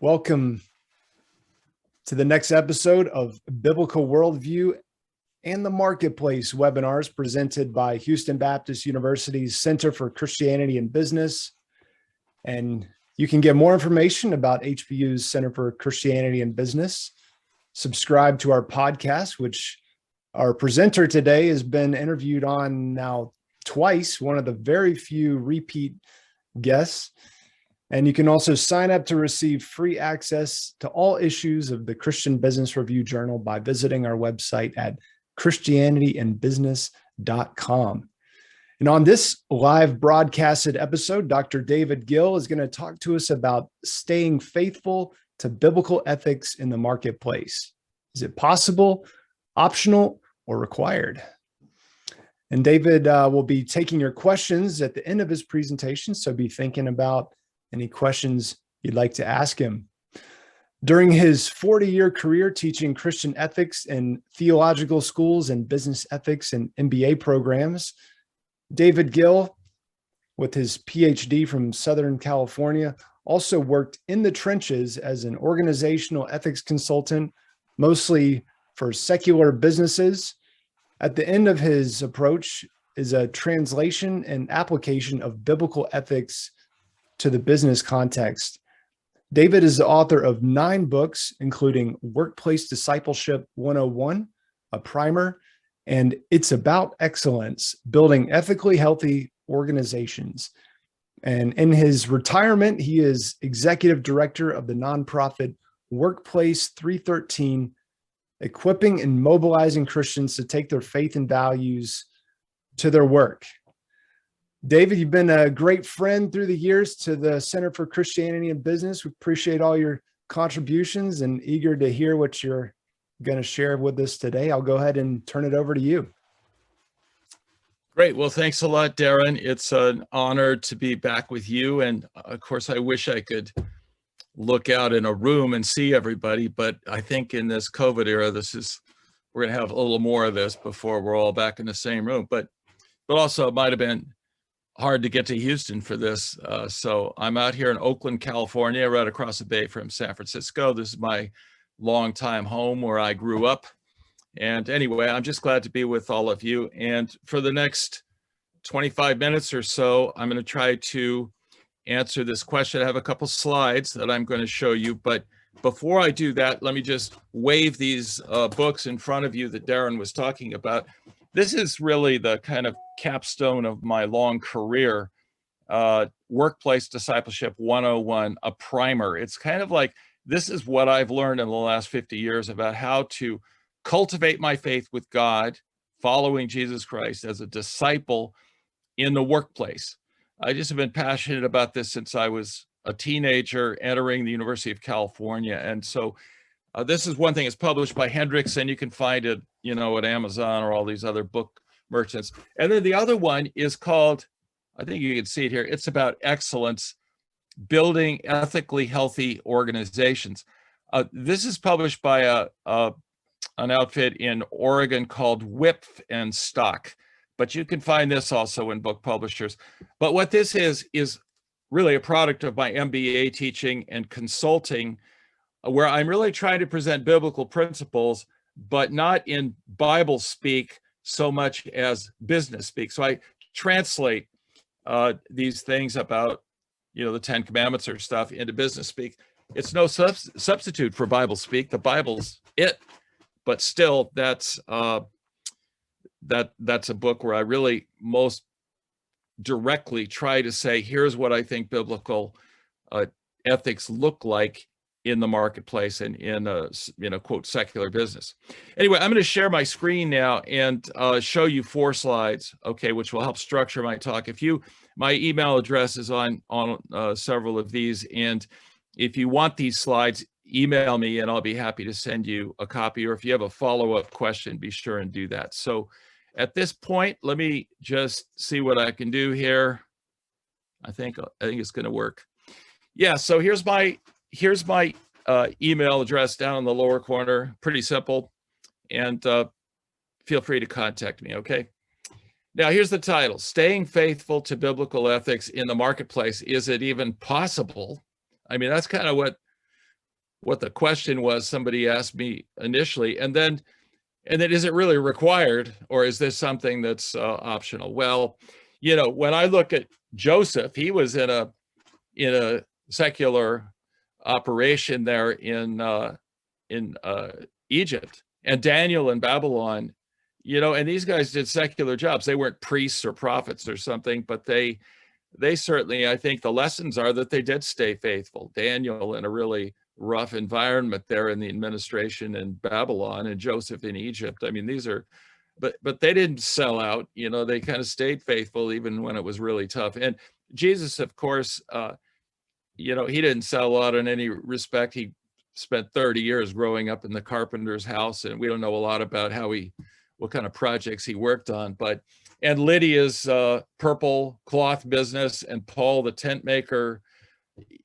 Welcome to the next episode of Biblical Worldview and the Marketplace webinars presented by Houston Baptist University's Center for Christianity and Business. And you can get more information about HBU's Center for Christianity and Business. Subscribe to our podcast, which our presenter today has been interviewed on now twice, one of the very few repeat guests. And you can also sign up to receive free access to all issues of the Christian Business Review Journal by visiting our website at christianityandbusiness.com. And on this live broadcasted episode, Dr. David Gill is going to talk to us about staying faithful to biblical ethics in the marketplace. Is it possible, optional, or required? And David will be taking your questions at the end of his presentation, so be thinking about any questions you'd like to ask him. During his 40-year career teaching Christian ethics in theological schools and business ethics and MBA programs, David Gill, with his PhD from Southern California, also worked in the trenches as an organizational ethics consultant, mostly for secular businesses. At the end of his approach is a translation and application of biblical ethics to the business context. David is the author of 9 books, including Workplace Discipleship 101, a primer, and It's About Excellence, Building Ethically Healthy Organizations. And in his retirement, he is executive director of the nonprofit Workplace 313, equipping and mobilizing Christians to take their faith and values to their work. David, you've been a great friend through the years to the Center for Christianity and Business. We appreciate all your contributions and eager to hear what you're going to share with us today. I'll go ahead and turn it over to you. Great. Well, thanks a lot, Darren. It's an honor to be back with you. And of course, I wish I could look out in a room and see everybody, but I think in this COVID era, we're going to have a little more of this before we're all back in the same room. But also it might have been hard to get to Houston for this. So I'm out here in Oakland, California, right across the bay from San Francisco. This is my longtime home where I grew up. And anyway, I'm just glad to be with all of you. And for the next 25 minutes or so, I'm going to try to answer this question. I have a couple slides that I'm going to show you. But before I do that, let me just wave these books in front of you that Darren was talking about. This is really the kind of capstone of my long career, Workplace Discipleship 101, a primer. It's kind of like, this is what I've learned in the last 50 years about how to cultivate my faith with God, following Jesus Christ as a disciple in the workplace. I just have been passionate about this since I was a teenager entering the University of California. And so this is one thing. It's published by Hendricks, and you can find it, at Amazon or all these other book merchants. And then the other one is called, I think you can see it here, It's About Excellence, Building Ethically Healthy Organizations. This is published by an outfit in Oregon called Whip and Stock, but you can find this also in book publishers. But what this is really a product of my MBA teaching and consulting, where I'm really trying to present biblical principles, but not in Bible speak so much as business speak. So I translate these things about, the 10 Commandments or stuff into business speak. It's no substitute for Bible speak. The Bible's it, but still, that's a book where I really most directly try to say, here's what I think biblical ethics look like in the marketplace and in a, quote, secular business. Anyway, I'm going to share my screen now and show you 4 slides, okay, which will help structure my talk. My email address is on several of these, and if you want these slides, email me and I'll be happy to send you a copy, or if you have a follow-up question, be sure and do that. So at this point, let me just see what I can do here. I think it's going to work. Yeah, so here's my email address down in the lower corner. Pretty simple. And feel free to contact me, okay? Now, here's the title: Staying Faithful to Biblical Ethics in the Marketplace. Is it even possible? I mean, that's kind of what what the question was somebody asked me initially, and then is it really required, or is this something that's optional? Well, when I look at Joseph, he was in a secular operation there in Egypt, and Daniel in Babylon, and these guys did secular jobs. They weren't priests or prophets or something, but they certainly, I think the lessons are that they did stay faithful. Daniel in a really rough environment there in the administration in Babylon, and Joseph in Egypt. I mean, but they didn't sell out. They kind of stayed faithful even when it was really tough. And Jesus, of course, he didn't sell out in any respect. He spent 30 years growing up in the carpenter's house, and we don't know a lot about what kind of projects he worked on. And Lydia's purple cloth business, and Paul the tent maker,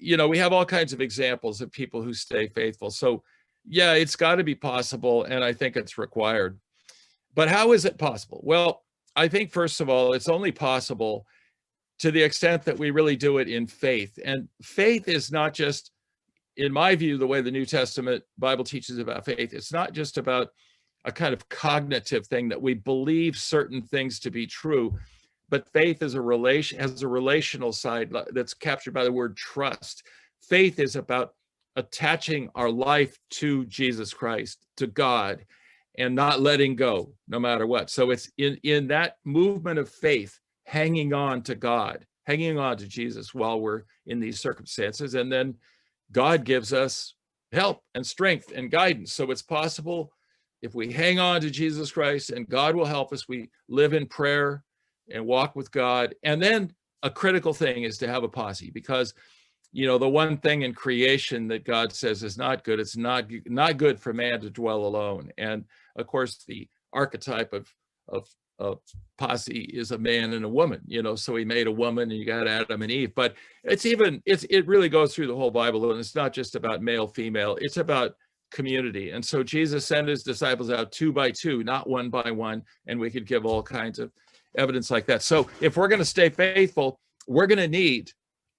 we have all kinds of examples of people who stay faithful. So yeah, it's got to be possible, and I think it's required. But how is it possible? Well, I think first of all, it's only possible to the extent that we really do it in faith. And faith is not just, in my view, the way the New Testament Bible teaches about faith. It's not just about a kind of cognitive thing that we believe certain things to be true, but faith is has a relational side that's captured by the word trust. Faith is about attaching our life to Jesus Christ, to God, and not letting go no matter what. So it's in that movement of faith, hanging on to God, hanging on to Jesus while we're in these circumstances. And then God gives us help and strength and guidance. So it's possible if we hang on to Jesus Christ, and God will help us. We live in prayer and walk with God. And then a critical thing is to have a posse, because the one thing in creation that God says is not good, it's not good for man to dwell alone. And of course, the archetype of posse is a man and a woman, so he made a woman, and you got Adam and Eve. But it really goes through the whole Bible, and it's not just about male, female, it's about community. And so Jesus sent his disciples out 2 by 2, not 1 by 1, and we could give all kinds of evidence like that. So if we're going to stay faithful, we're going to need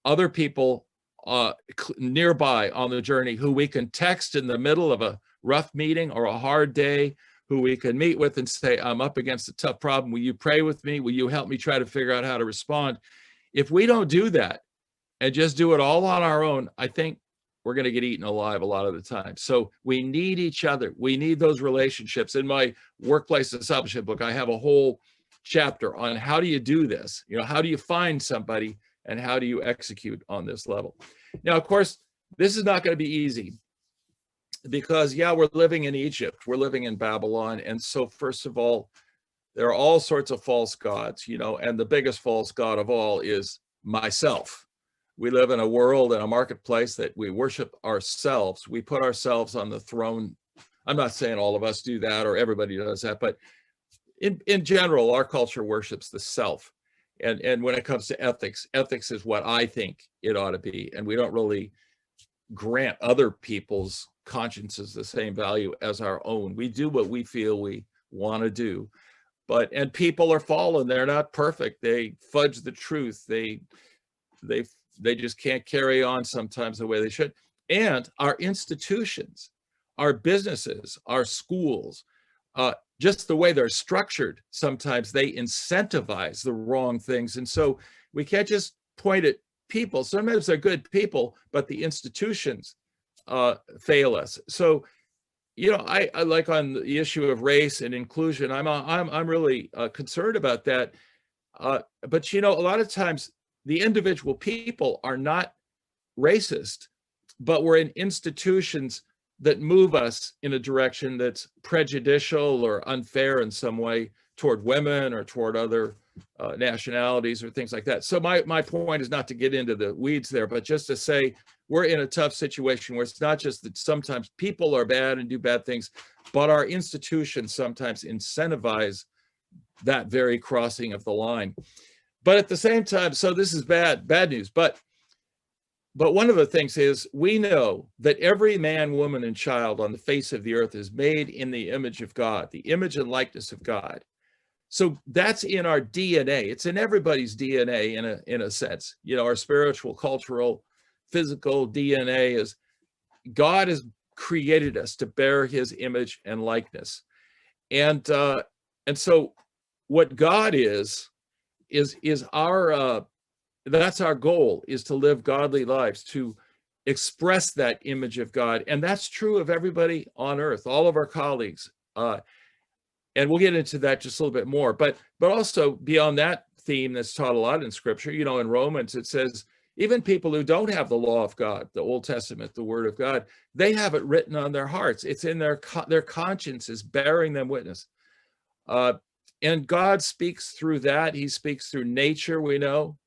other people nearby on the journey who we can text in the middle of a rough meeting or a hard day, who we can meet with and say, I'm up against a tough problem. Will you pray with me? Will you help me try to figure out how to respond? If we don't do that and just do it all on our own, I think we're going to get eaten alive a lot of the time. So we need each other. We need those relationships. In my workplace discipleship book, I have a whole chapter on how do you do this? How do you find somebody, and how do you execute on this level? Now, of course, this is not going to be easy, because we're living in Egypt, we're living in Babylon. And so first of all, there are all sorts of false gods, and the biggest false god of all is myself. We live in a world and a marketplace that we worship ourselves. We put ourselves on the throne. I'm not saying all of us do that or everybody does that, but in general, our culture worships the self. And when it comes to ethics is what I think it ought to be. And we don't really grant other people's consciences the same value as our own. We do what we feel we want to do. And people are fallen. They're not perfect. They fudge the truth. They just can't carry on sometimes the way they should. And our institutions, our businesses, our schools, just the way they're structured, sometimes they incentivize the wrong things. And so we can't just point at people. Sometimes they're good people, but the institutions fail us. So, I like on the issue of race and inclusion, I'm really concerned about that. But a lot of times the individual people are not racist, but we're in institutions that move us in a direction that's prejudicial or unfair in some way toward women or toward other nationalities or things like that. So my point is not to get into the weeds there, but just to say we're in a tough situation where it's not just that sometimes people are bad and do bad things, but our institutions sometimes incentivize that very crossing of the line. But at the same time, so this is bad news, but one of the things is we know that every man, woman, and child on the face of the earth is made in the image of God, the image and likeness of God. So that's in our DNA. It's in everybody's DNA in a sense. Our spiritual, cultural, physical DNA God has created us to bear his image and likeness. And so what God is our, that's our goal, is to live godly lives, to express that image of God. And that's true of everybody on earth, all of our colleagues. And we'll get into that just a little bit more, but also beyond that theme that's taught a lot in scripture, you know, in Romans, it says, even people who don't have the law of God, the Old Testament, the word of God, they have it written on their hearts. It's in their conscience is bearing them witness. And God speaks through that. He speaks through nature, we know.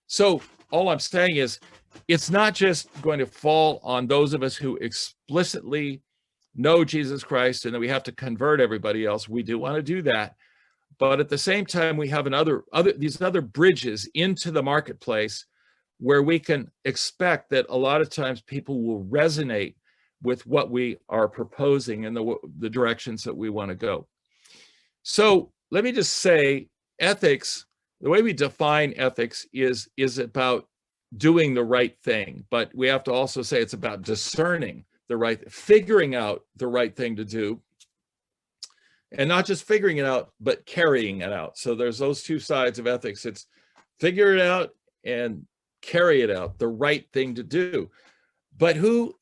So all I'm saying is, it's not just going to fall on those of us who explicitly know Jesus Christ and that we have to convert everybody else. We do want to do that. But at the same time, we have these other bridges into the marketplace where we can expect that a lot of times people will resonate with what we are proposing and the directions that we want to go. So let me just say, ethics, the way we define ethics is about doing the right thing, but we have to also say it's about discerning figuring out the right thing to do, and not just figuring it out, but carrying it out. So there's those two sides of ethics. It's figure it out and carry it out, the right thing to do. But who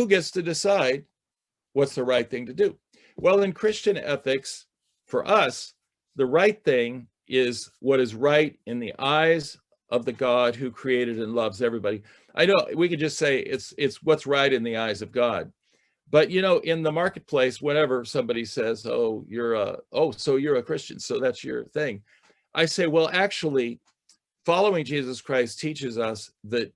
gets to decide what's the right thing to do? Well, in Christian ethics, for us, the right thing is what is right in the eyes of the God who created and loves everybody. I know we could just say it's what's right in the eyes of God. But, you know, in the marketplace, whenever somebody says, so you're a Christian, so that's your thing, I say, well, actually, following Jesus Christ teaches us that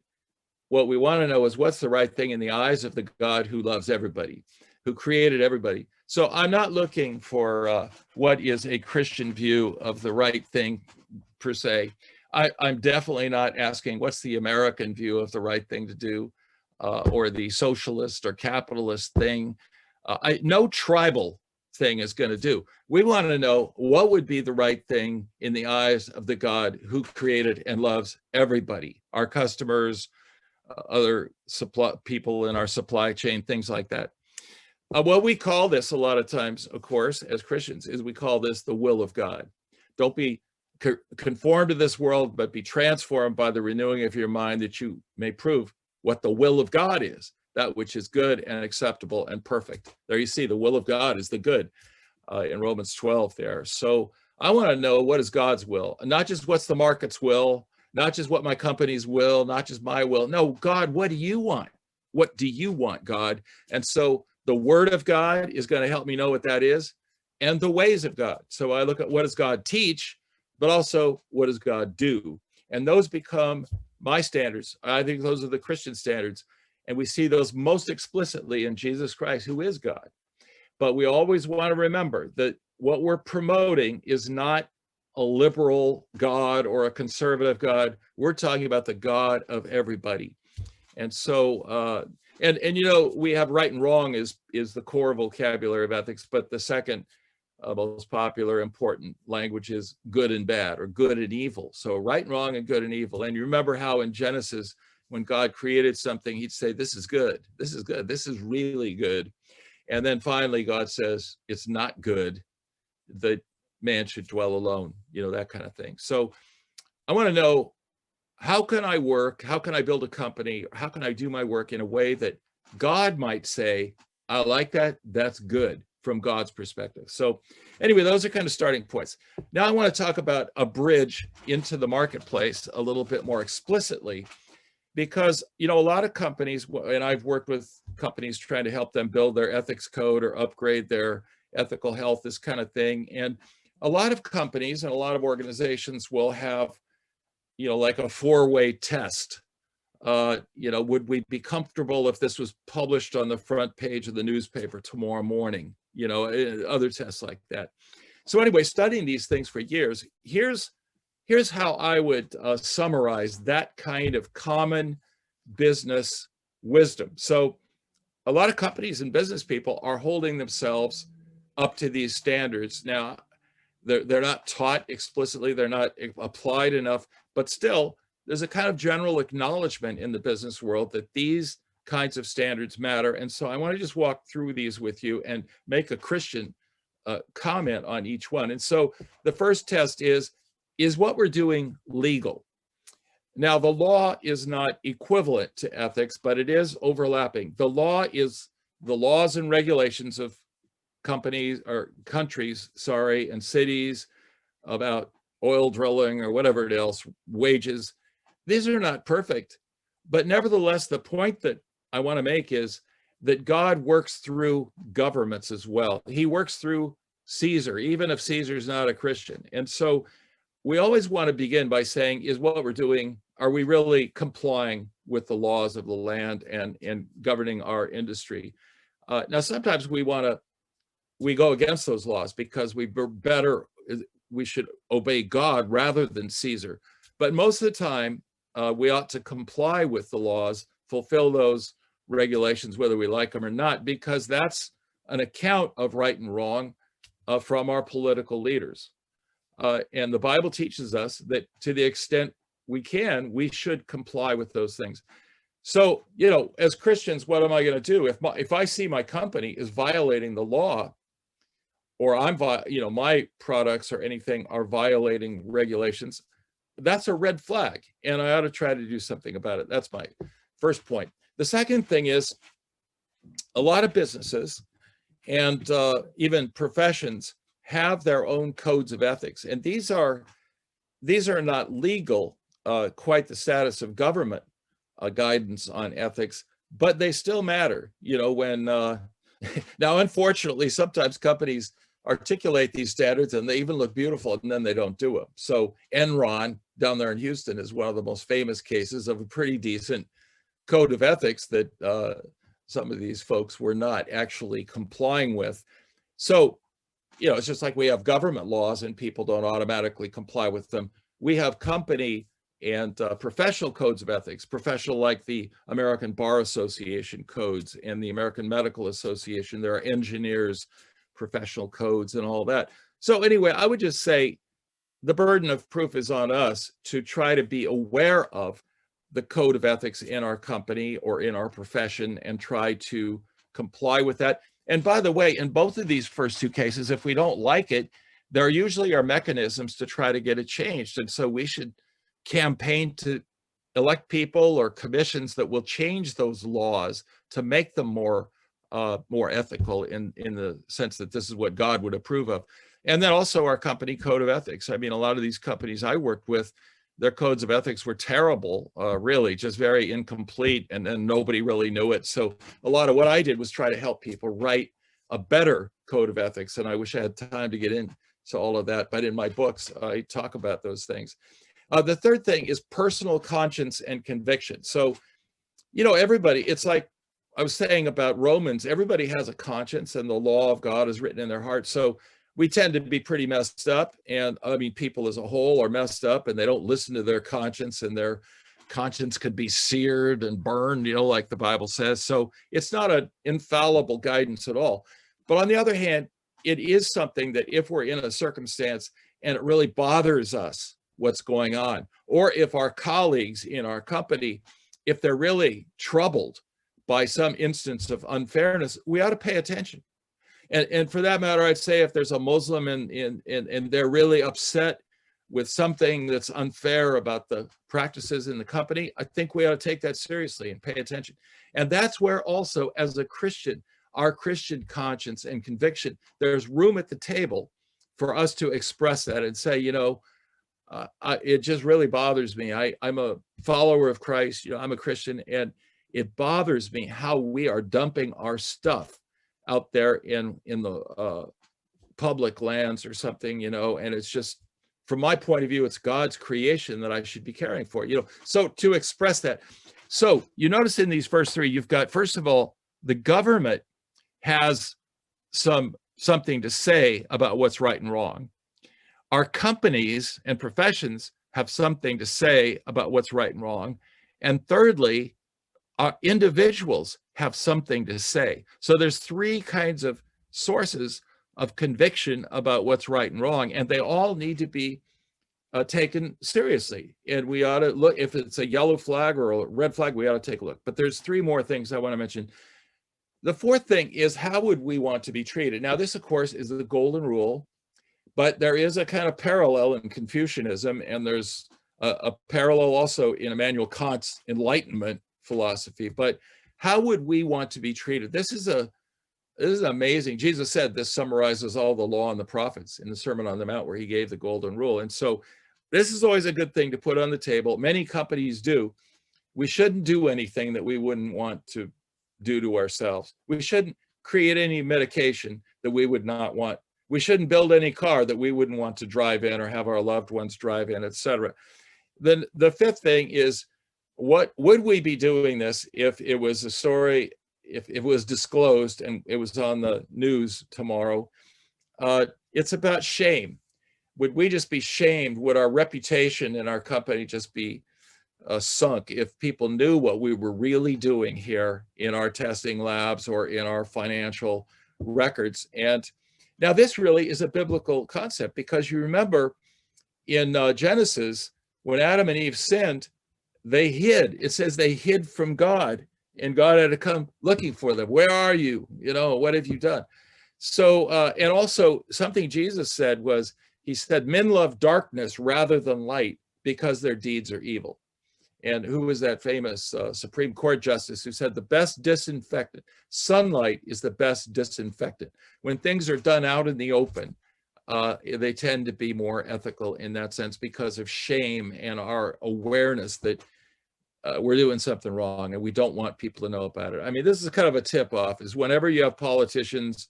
what we want to know is what's the right thing in the eyes of the God who loves everybody, who created everybody. So I'm not looking for what is a Christian view of the right thing per se. I'm definitely not asking what's the American view of the right thing to do, or the socialist or capitalist thing. No tribal thing is going to do. We want to know what would be the right thing in the eyes of the God who created and loves everybody, our customers, other people in our supply chain, things like that. What we call this a lot of times, of course, as Christians, is we call this the will of God. Don't be conformed to this world, but be transformed by the renewing of your mind, that you may prove what the will of God is, that which is good and acceptable and perfect. There you see, the will of God is the good in Romans 12 there. So I want to know, what is God's will? Not just what's the market's will, not just what my company's will, not just my will. No, God, what do you want? What do you want, God? And so the word of God is going to help me know what that is, and the ways of God. So I look at what does God teach, but also what does God do? And those become my standards. I think those are the Christian standards. And we see those most explicitly in Jesus Christ, who is God. But we always want to remember that what we're promoting is not a liberal God or a conservative God. We're talking about the God of everybody. And so, and you know, we have right and wrong is the core vocabulary of ethics, but the second most popular, important language is good and bad, or good and evil. So right and wrong and good and evil. And you remember how in Genesis, when God created something, he'd say, this is good, this is good, this is really good. And then finally, God says, it's not good that man should dwell alone, you know, that kind of thing. So I want to know, how can I work? How can I build a company? How can I do my work in a way that God might say, I like that, that's good from God's perspective. So anyway, those are kind of starting points. Now I want to talk about a bridge into the marketplace a little bit more explicitly, because, you know, a lot of companies, and I've worked with companies trying to help them build their ethics code or upgrade their ethical health, this kind of thing. And a lot of companies and a lot of organizations will have, you know, like a 4-way test. You know, would we be comfortable if this was published on the front page of the newspaper tomorrow morning? You know, other tests like that. So anyway, studying these things for years, here's how I would summarize that kind of common business wisdom. So a lot of companies and business people are holding themselves up to these standards. Now, they're not taught explicitly, they're not applied enough, but still, there's a kind of general acknowledgement in the business world that these kinds of standards matter. And so I want to just walk through these with you and make a Christian comment on each one. And so the first test is what we're doing legal? Now, the law is not equivalent to ethics, but it is overlapping. The law is the laws and regulations of companies or countries, and cities about oil drilling or whatever else, wages. These are not perfect, but nevertheless, the point that I want to make is that God works through governments as well. He works through Caesar, even if Caesar's not a Christian. And so we always want to begin by saying, is what we're doing, are we really complying with the laws of the land and governing our industry? Now, sometimes we go against those laws because we should obey God rather than Caesar. But most of the time, we ought to comply with the laws, fulfill those regulations, whether we like them or not, because that's an account of right and wrong from our political leaders. And the Bible teaches us that to the extent we can, we should comply with those things. So, as Christians, what am I going to do? If I see my company is violating the law, or my products or anything are violating regulations, that's a red flag, and I ought to try to do something about it. That's my first point. The second thing is a lot of businesses and even professions have their own codes of ethics, and these are not legal, quite the status of government guidance on ethics, but they still matter. When now, unfortunately, sometimes companies articulate these standards and they even look beautiful, and then they don't do them. So Enron down there in Houston is one of the most famous cases of a pretty decent code of ethics that some of these folks were not actually complying with. So, it's just like we have government laws and people don't automatically comply with them. We have company and professional codes of ethics, professional like the American Bar Association codes and the American Medical Association. There are engineers, professional codes and all that. So anyway, I would just say the burden of proof is on us to try to be aware of the code of ethics in our company or in our profession and try to comply with that. And by the way, in both of these first two cases, if we don't like it, there usually are mechanisms to try to get it changed. And so we should campaign to elect people or commissions that will change those laws to make them more ethical in the sense that this is what God would approve of. And then also our company code of ethics. I mean, a lot of these companies I worked with, their codes of ethics were terrible, really, just very incomplete, and then nobody really knew it. So a lot of what I did was try to help people write a better code of ethics, and I wish I had time to get into all of that, but in my books, I talk about those things. The third thing is personal conscience and conviction. So, everybody, it's like I was saying about Romans, everybody has a conscience and the law of God is written in their heart. So we tend to be pretty messed up. And I mean, people as a whole are messed up and they don't listen to their conscience, and their conscience could be seared and burned, like the Bible says. So it's not an infallible guidance at all. But on the other hand, it is something that if we're in a circumstance and it really bothers us what's going on, or if our colleagues in our company, if they're really troubled by some instance of unfairness, we ought to pay attention. And for that matter, I'd say if there's a Muslim and they're really upset with something that's unfair about the practices in the company, I think we ought to take that seriously and pay attention. And that's where also, as a Christian, our Christian conscience and conviction, there's room at the table for us to express that and say, it just really bothers me. I'm a follower of Christ, I'm a Christian, and it bothers me how we are dumping our stuff out there in the public lands or something, and it's just, from my point of view, it's God's creation that I should be caring for, so to express that. So you notice in these first three, you've got, first of all, the government has something to say about what's right and wrong. Our companies and professions have something to say about what's right and wrong. And thirdly, our individuals have something to say. So there's three kinds of sources of conviction about what's right and wrong, and they all need to be taken seriously. And we ought to look, if it's a yellow flag or a red flag, we ought to take a look. But there's three more things I want to mention. The fourth thing is, how would we want to be treated? Now, this, of course, is the golden rule, but there is a kind of parallel in Confucianism, and there's a parallel also in Immanuel Kant's Enlightenment philosophy. But how would we want to be treated? This is amazing. Jesus said this summarizes all the law and the prophets in the Sermon on the Mount, where he gave the golden rule. And so this is always a good thing to put on the table. Many companies do. We shouldn't do anything that we wouldn't want to do to ourselves. We shouldn't create any medication that we would not want. We shouldn't build any car that we wouldn't want to drive in or have our loved ones drive in, etc. Then the fifth thing is, what would we be doing this if it was a story, if it was disclosed and it was on the news tomorrow? It's about shame. Would we just be shamed? Would our reputation in our company just be sunk if people knew what we were really doing here in our testing labs or in our financial records? And now this really is a biblical concept, because you remember in Genesis, when Adam and Eve sinned, they hid. It says they hid from God, and God had to come looking for them. Where are you? You know, what have you done? So, and also something Jesus said was, he said, men love darkness rather than light because their deeds are evil. And who was that famous Supreme Court justice who said the best disinfectant, sunlight is the best disinfectant. When things are done out in the open, they tend to be more ethical in that sense, because of shame and our awareness that we're doing something wrong and we don't want people to know about it. I mean, this is kind of a tip off, is whenever you have politicians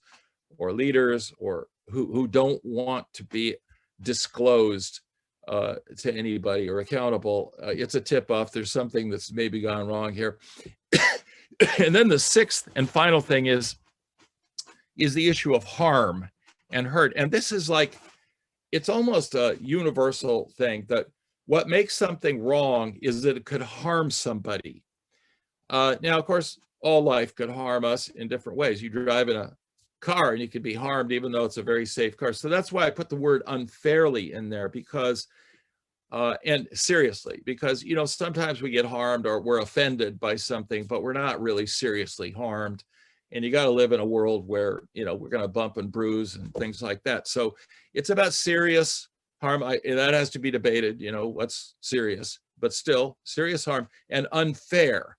or leaders or who don't want to be disclosed to anybody or accountable, it's a tip off. There's something that's maybe gone wrong here. And then the sixth and final thing is the issue of harm and hurt. And this is like, it's almost a universal thing, that what makes something wrong is that it could harm somebody. Now, of course, all life could harm us in different ways. You drive in a car and you could be harmed even though it's a very safe car. So that's why I put the word unfairly in there, because and seriously, because, you know, sometimes we get harmed or we're offended by something, but we're not really seriously harmed. And you got to live in a world where, you know, we're going to bump and bruise and things like that. So it's about serious harm. That has to be debated, you know, what's serious, but still serious harm, and unfair.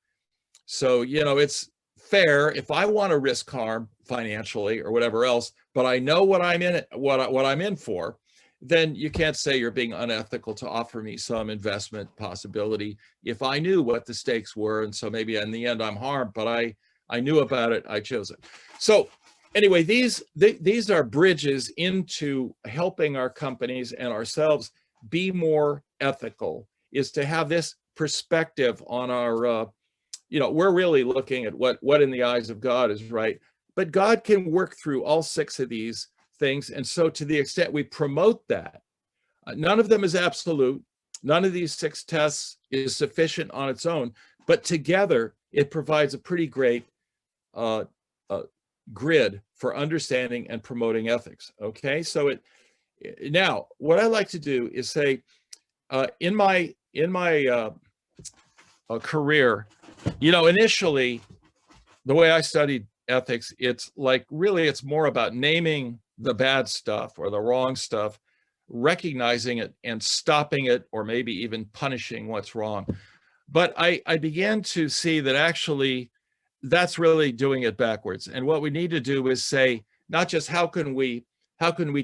So, you know, it's fair if I want to risk harm financially or whatever else, but I know what I'm in, what I'm in for, then you can't say you're being unethical to offer me some investment possibility if I knew what the stakes were. And so maybe in the end I'm harmed, but I knew about it, I chose it. So anyway, these are bridges into helping our companies and ourselves be more ethical, is to have this perspective on our, you know, we're really looking at what in the eyes of God is right, but God can work through all six of these things. And so to the extent we promote that, none of them is absolute. None of these six tests is sufficient on its own, but together it provides a pretty great grid for understanding and promoting ethics. Okay, so now what I like to do is say, in my career, you know, initially the way I studied ethics, it's like really it's more about naming the bad stuff or the wrong stuff, recognizing it and stopping it, or maybe even punishing what's wrong. But I began to see that actually that's really doing it backwards. And what we need to do is say, not just how can we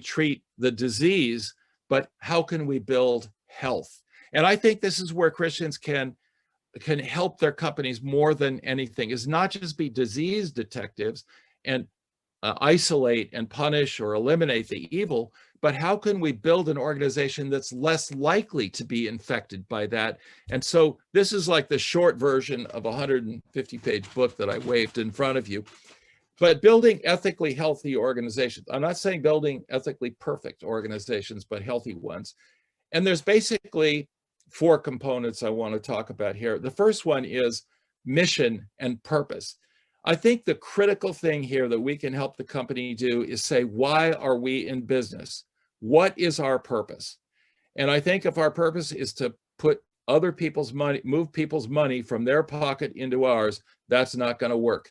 treat the disease, but how can we build health? And I think this is where Christians can help their companies more than anything, is not just be disease detectives and isolate and punish or eliminate the evil, but how can we build an organization that's less likely to be infected by that? And so this is like the short version of a 150-page book that I waved in front of you. But building ethically healthy organizations, I'm not saying building ethically perfect organizations, but healthy ones. And there's basically four components I want to talk about here. The first one is mission and purpose. I think the critical thing here that we can help the company do is say, why are we in business? What is our purpose? And I think if our purpose is to put other people's money, move people's money from their pocket into ours, that's not going to work.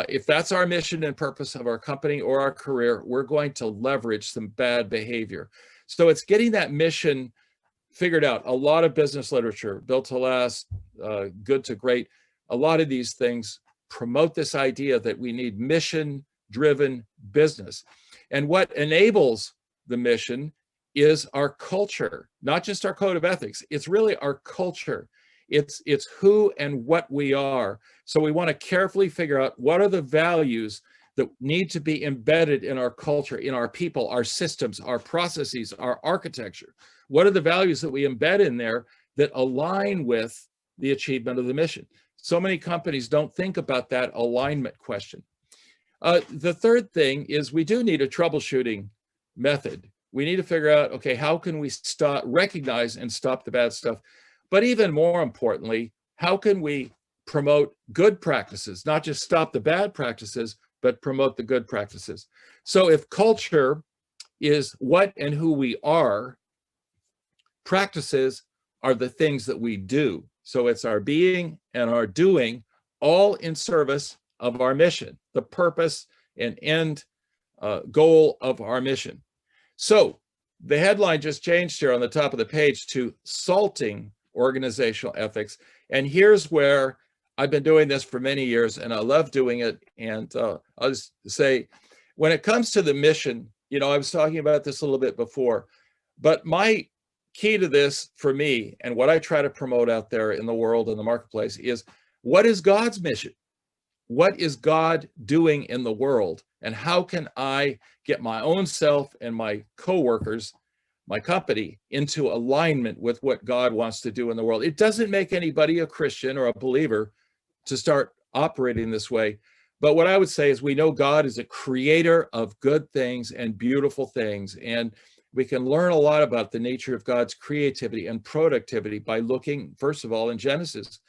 If that's our mission and purpose of our company or our career, we're going to leverage some bad behavior. So it's getting that mission figured out. A lot of business literature, Built to Last, Good to Great, a lot of these things promote this idea that we need mission-driven business. And what enables the mission is our culture, not just our code of ethics. It's really our culture. It's who and what we are. So we want to carefully figure out what are the values that need to be embedded in our culture, in our people, our systems, our processes, our architecture. What are the values that we embed in there that align with the achievement of the mission? So many companies don't think about that alignment question. The third thing is we do need a troubleshooting method. We need to figure out, okay, how can we recognize and stop the bad stuff? But even more importantly, how can we promote good practices, not just stop the bad practices, but promote the good practices? So if culture is what and who we are, practices are the things that we do. So it's our being and our doing, all in service of our mission, the purpose and end goal of our mission. So the headline just changed here on the top of the page to Salting Organizational Ethics. And here's where I've been doing this for many years, and I love doing it. And I'll just say, when it comes to the mission, I was talking about this a little bit before, but my key to this for me and what I try to promote out there in the world and the marketplace is, what is God's mission? What is God doing in the world? And how can I get my own self and my coworkers, my company, into alignment with what God wants to do in the world? It doesn't make anybody a Christian or a believer to start operating this way. But what I would say is, we know God is a creator of good things and beautiful things. And we can learn a lot about the nature of God's creativity and productivity by looking, first of all, in Genesis.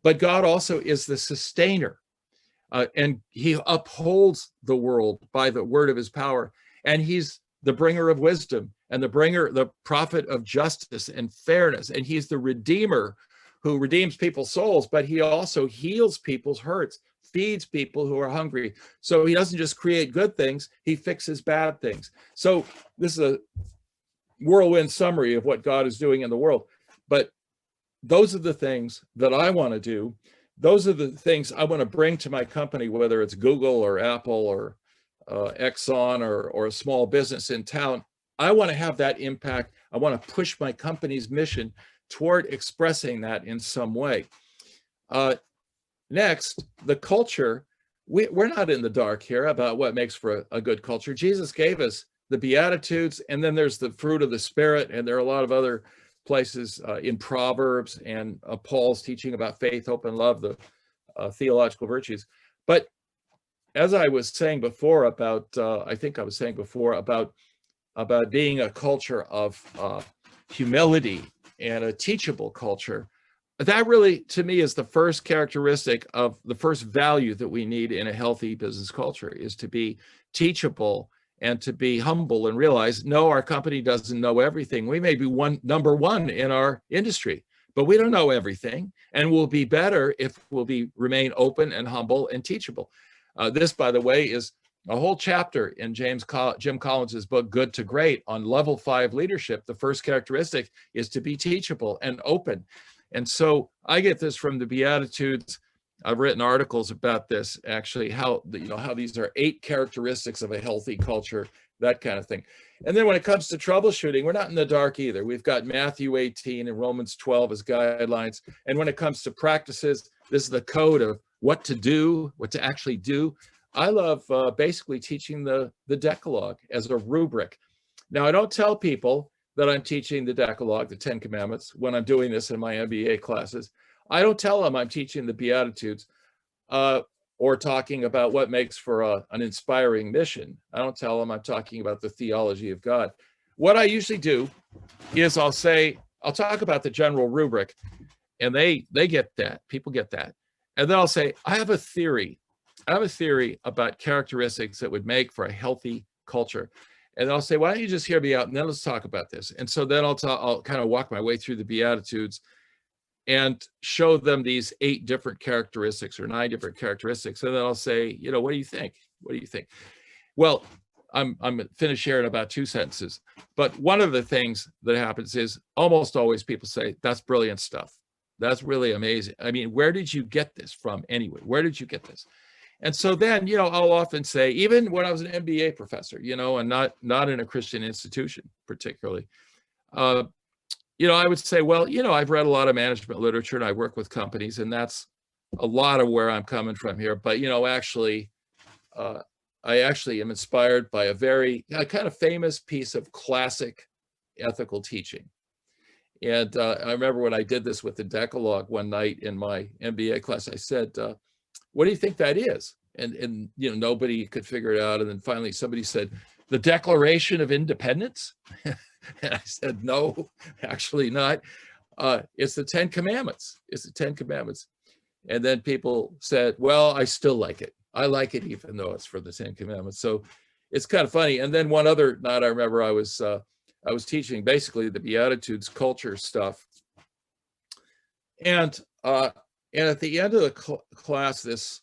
But God also is the sustainer. And he upholds the world by the word of his power. And he's the bringer of wisdom and the prophet of justice and fairness. And he's the redeemer who redeems people's souls, but he also heals people's hurts, feeds people who are hungry. So he doesn't just create good things, he fixes bad things. So this is a whirlwind summary of what God is doing in the world. But those are the things that I want to do. Those are the things I want to bring to my company, whether it's Google or Apple or Exxon or a small business in town. I want to have that impact. I want to push my company's mission toward expressing that in some way. Next, the culture. We're not in the dark here about what makes for a good culture. Jesus gave us the Beatitudes, and then there's the fruit of the Spirit, and there are a lot of other places in Proverbs and Paul's teaching about faith, hope, and love, the theological virtues. But as I was saying before about, about being a culture of humility and a teachable culture, that really, to me, is the first characteristic of the first value that we need in a healthy business culture, is to be teachable and to be humble and realize, no, our company doesn't know everything. We may be number one in our industry, but we don't know everything, and we'll be better if remain open and humble and teachable. This, by the way, is a whole chapter in Jim Collins's book, Good to Great, on level 5 leadership. The first characteristic is to be teachable and open. And so I get this from the Beatitudes. I've written articles about this, actually, how these are 8 characteristics of a healthy culture, that kind of thing. And then when it comes to troubleshooting, we're not in the dark either. We've got Matthew 18 and Romans 12 as guidelines. And when it comes to practices, this is the code of what to do, what to actually do. I love basically teaching the Decalogue as a rubric. Now, I don't tell people that I'm teaching the Decalogue, the 10 Commandments, when I'm doing this in my MBA classes. I don't tell them I'm teaching the Beatitudes or talking about what makes for an inspiring mission. I don't tell them I'm talking about the theology of God. What I usually do is I'll talk about the general rubric, and they get that. People get that. And then I'll say, I have a theory. I have a theory about characteristics that would make for a healthy culture. And I'll say, why don't you just hear me out, and then let's talk about this. And so then I'll kind of walk my way through the Beatitudes and show them these 8 different characteristics or 9 different characteristics. And then I'll say, what do you think? What do you think? Well, I'm finished here in about 2 sentences. But one of the things that happens is almost always people say, that's brilliant stuff. That's really amazing. I mean, where did you get this from anyway? Where did you get this? And so then, I'll often say, even when I was an MBA professor, and not in a Christian institution particularly, I would say, well, I've read a lot of management literature and I work with companies, and that's a lot of where I'm coming from here. But, I actually am inspired by a very kind of famous piece of classic ethical teaching. And I remember when I did this with the Decalogue one night in my MBA class, I said, what do you think that is? And nobody could figure it out. And then finally somebody said, the Declaration of Independence? And I said, no, actually not. It's the 10 Commandments. It's the 10 Commandments. And then people said, well, I still like it. I like it even though it's for the 10 Commandments. So it's kind of funny. And then one other night I remember I was teaching basically the Beatitudes culture stuff. And at the end of the class, this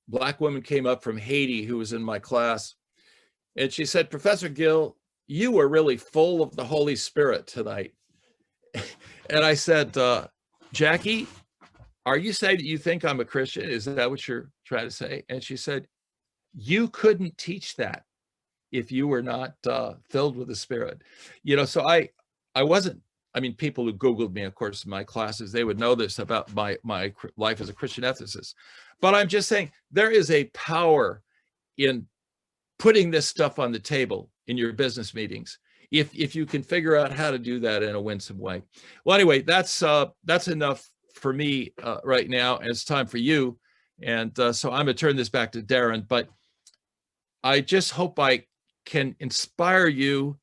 Black woman came up from Haiti who was in my class. And she said, Professor Gill, you were really full of the Holy Spirit tonight. And I said, Jackie, are you saying that you think I'm a Christian? Is that what you're trying to say? And she said, you couldn't teach that if you were not filled with the Spirit. So I wasn't, people who Googled me, of course, in my classes, they would know this about my life as a Christian ethicist. But I'm just saying there is a power in putting this stuff on the table in your business meetings, if you can figure out how to do that in a winsome way. Well, anyway, that's enough for me right now, and it's time for you. And so I'm gonna turn this back to Darren, but I just hope I can inspire you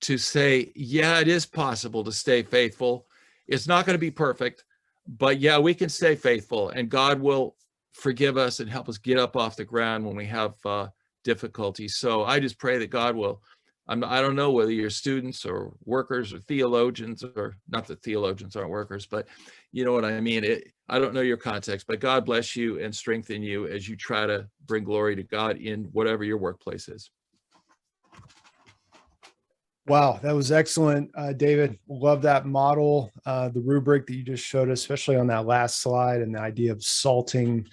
to say, yeah, it is possible to stay faithful. It's not going to be perfect, but yeah, we can stay faithful, and God will forgive us and help us get up off the ground when we have difficulties. So I just pray that God will, I don't know whether you're students or workers or theologians, or not that theologians aren't workers, but you know what I mean? I don't know your context, but God bless you and strengthen you as you try to bring glory to God in whatever your workplace is. Wow, that was excellent, David. Love that model, the rubric that you just showed us, especially on that last slide, and the idea of salting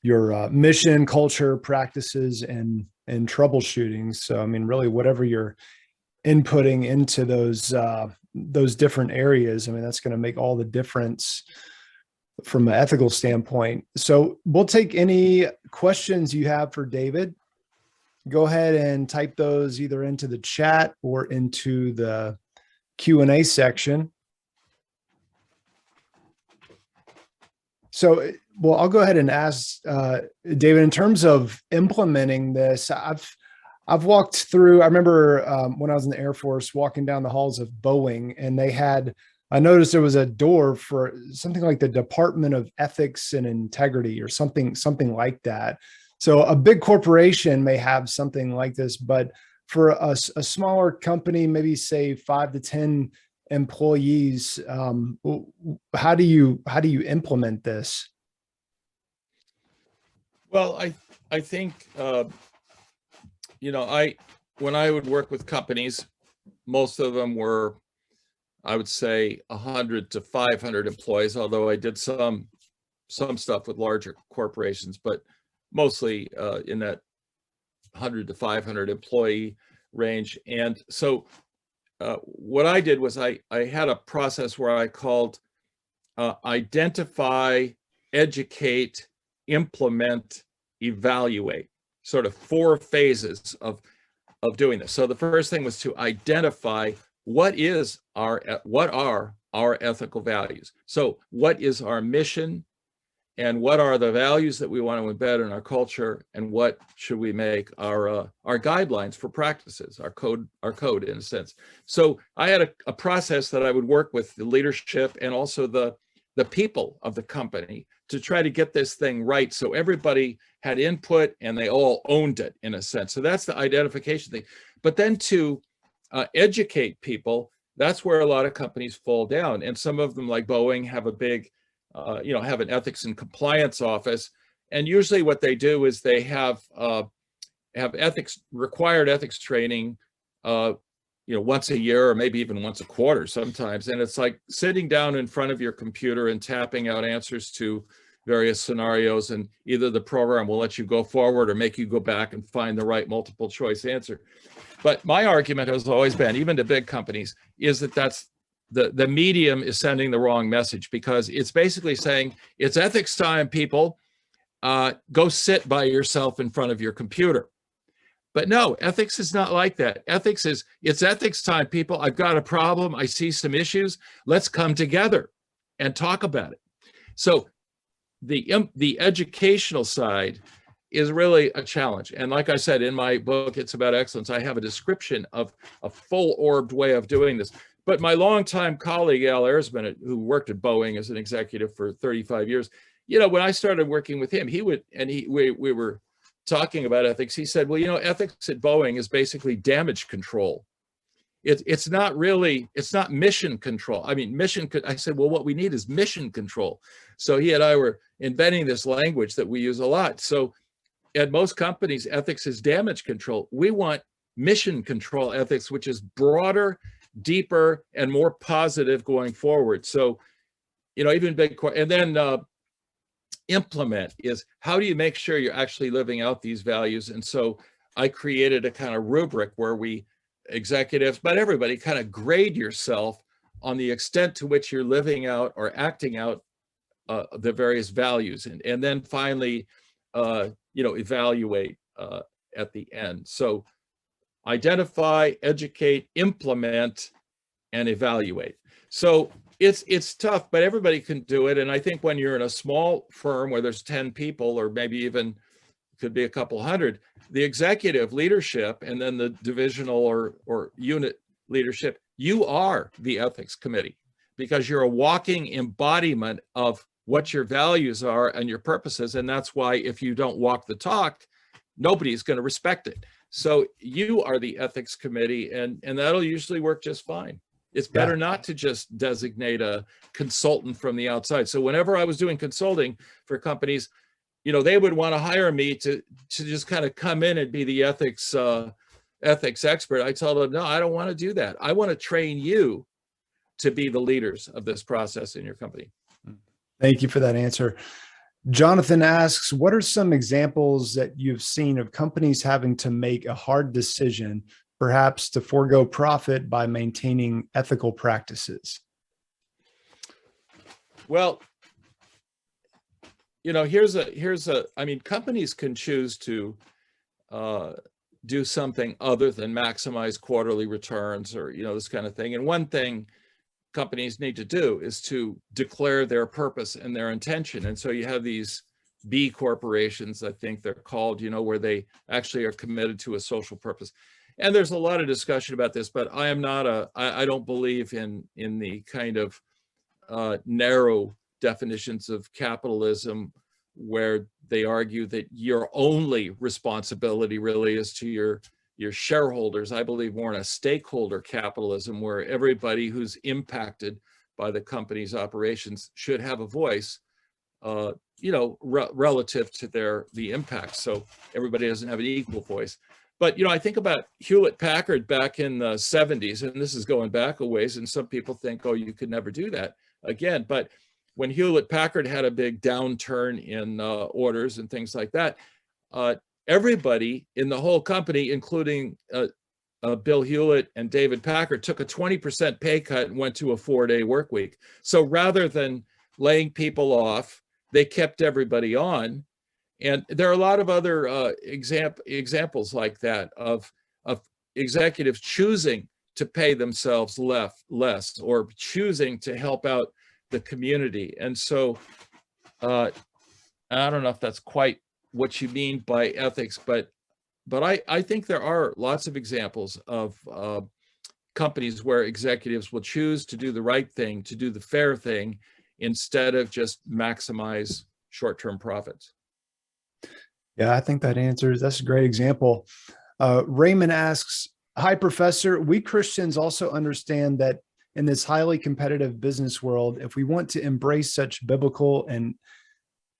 your mission, culture, practices, and troubleshooting. So, really, whatever you're inputting into those different areas, that's going to make all the difference from an ethical standpoint. So, we'll take any questions you have for David. Go ahead and type those either into the chat or into the Q&A section. So, well, I'll go ahead and ask David, in terms of implementing this, I've walked through, I remember when I was in the Air Force, walking down the halls of Boeing, and I noticed there was a door for something like the Department of Ethics and Integrity or something like that. So a big corporation may have something like this, but for a smaller company, maybe say 5 to 10 employees, how do you implement this? Well, I think, when I would work with companies, most of them were, I would say, 100 to 500 employees, although I did some stuff with larger corporations, but mostly in that 100 to 500 employee range. And so what I did was I had a process where I called identify, educate, implement, evaluate, sort of 4 phases of doing this. So the first thing was to identify what are our ethical values. So what is our mission, and what are the values that we want to embed in our culture, and what should we make our guidelines for practices, our code in a sense. So I had a process that I would work with the leadership and also the the people of the company to try to get this thing right. So everybody had input and they all owned it in a sense. So that's the identification thing. But then to educate people, that's where a lot of companies fall down. And some of them, like Boeing, have a big, have an ethics and compliance office. And usually what they do is they have required ethics training, once a year or maybe even once a quarter sometimes. And it's like sitting down in front of your computer and tapping out answers to various scenarios, and either the program will let you go forward or make you go back and find the right multiple choice answer. But my argument has always been, even to big companies, is that that's the medium is sending the wrong message, because it's basically saying it's ethics time, people. Go sit by yourself in front of your computer. But no, ethics is not like that. Ethics is, it's ethics time, people. I've got a problem. I see some issues. Let's come together and talk about it. So the educational side is really a challenge. And like I said, in my book, It's About Excellence, I have a description of a full-orbed way of doing this. But my longtime colleague, Al Ayersman, who worked at Boeing as an executive for 35 years, when I started working with him, we were talking about ethics. He said, well, ethics at Boeing is basically damage control. It's not mission control. I said, well, what we need is mission control. So he and I were inventing this language that we use a lot. So at most companies, ethics is damage control. We want mission control ethics, which is broader, deeper, and more positive going forward. So, even big, and then implement is, how do you make sure you're actually living out these values? And so I created a kind of rubric where we, executives, but everybody, kind of grade yourself on the extent to which you're living out or acting out the various values, and then finally, evaluate at the end. So identify, educate, implement, and evaluate. So it's tough, but everybody can do it. And I think when you're in a small firm where there's 10 people, or maybe even could be a couple hundred, the executive leadership and then the divisional or unit leadership, you are the ethics committee, because you're a walking embodiment of what your values are and your purposes. And that's why if you don't walk the talk, nobody's going to respect it. So you are the ethics committee, and that'll usually work just fine. It's better not to just designate a consultant from the outside. So whenever I was doing consulting for companies, they would want to hire me to just kind of come in and be the ethics expert. I told them, no, I don't want to do that. I want to train you to be the leaders of this process in your company. Thank you for that answer. Jonathan asks, what are some examples that you've seen of companies having to make a hard decision, perhaps to forego profit by maintaining ethical practices? Well, companies can choose to do something other than maximize quarterly returns, or, this kind of thing. And one thing companies need to do is to declare their purpose and their intention. And so you have these B corporations, I think they're called, where they actually are committed to a social purpose. And there's a lot of discussion about this, but I don't believe in the kind of narrow definitions of capitalism where they argue that your only responsibility really is to your shareholders. I believe more in a stakeholder capitalism, where everybody who's impacted by the company's operations should have a voice, relative to the impact. So everybody doesn't have an equal voice. But, I think about Hewlett Packard back in the 70s, and this is going back a ways, and some people think, oh, you could never do that again. But when Hewlett Packard had a big downturn in orders and things like that, everybody in the whole company, including Bill Hewlett and David Packard, took a 20% pay cut and went to a 4-day work week. So rather than laying people off, they kept everybody on. And there are a lot of other examples like that of executives choosing to pay themselves less, or choosing to help out the community. And so I don't know if that's quite what you mean by ethics, but I think there are lots of examples of companies where executives will choose to do the right thing, to do the fair thing, instead of just maximize short-term profits. Yeah, I think that's a great example. Raymond asks, hi, Professor. We Christians also understand that in this highly competitive business world, if we want to embrace such biblical and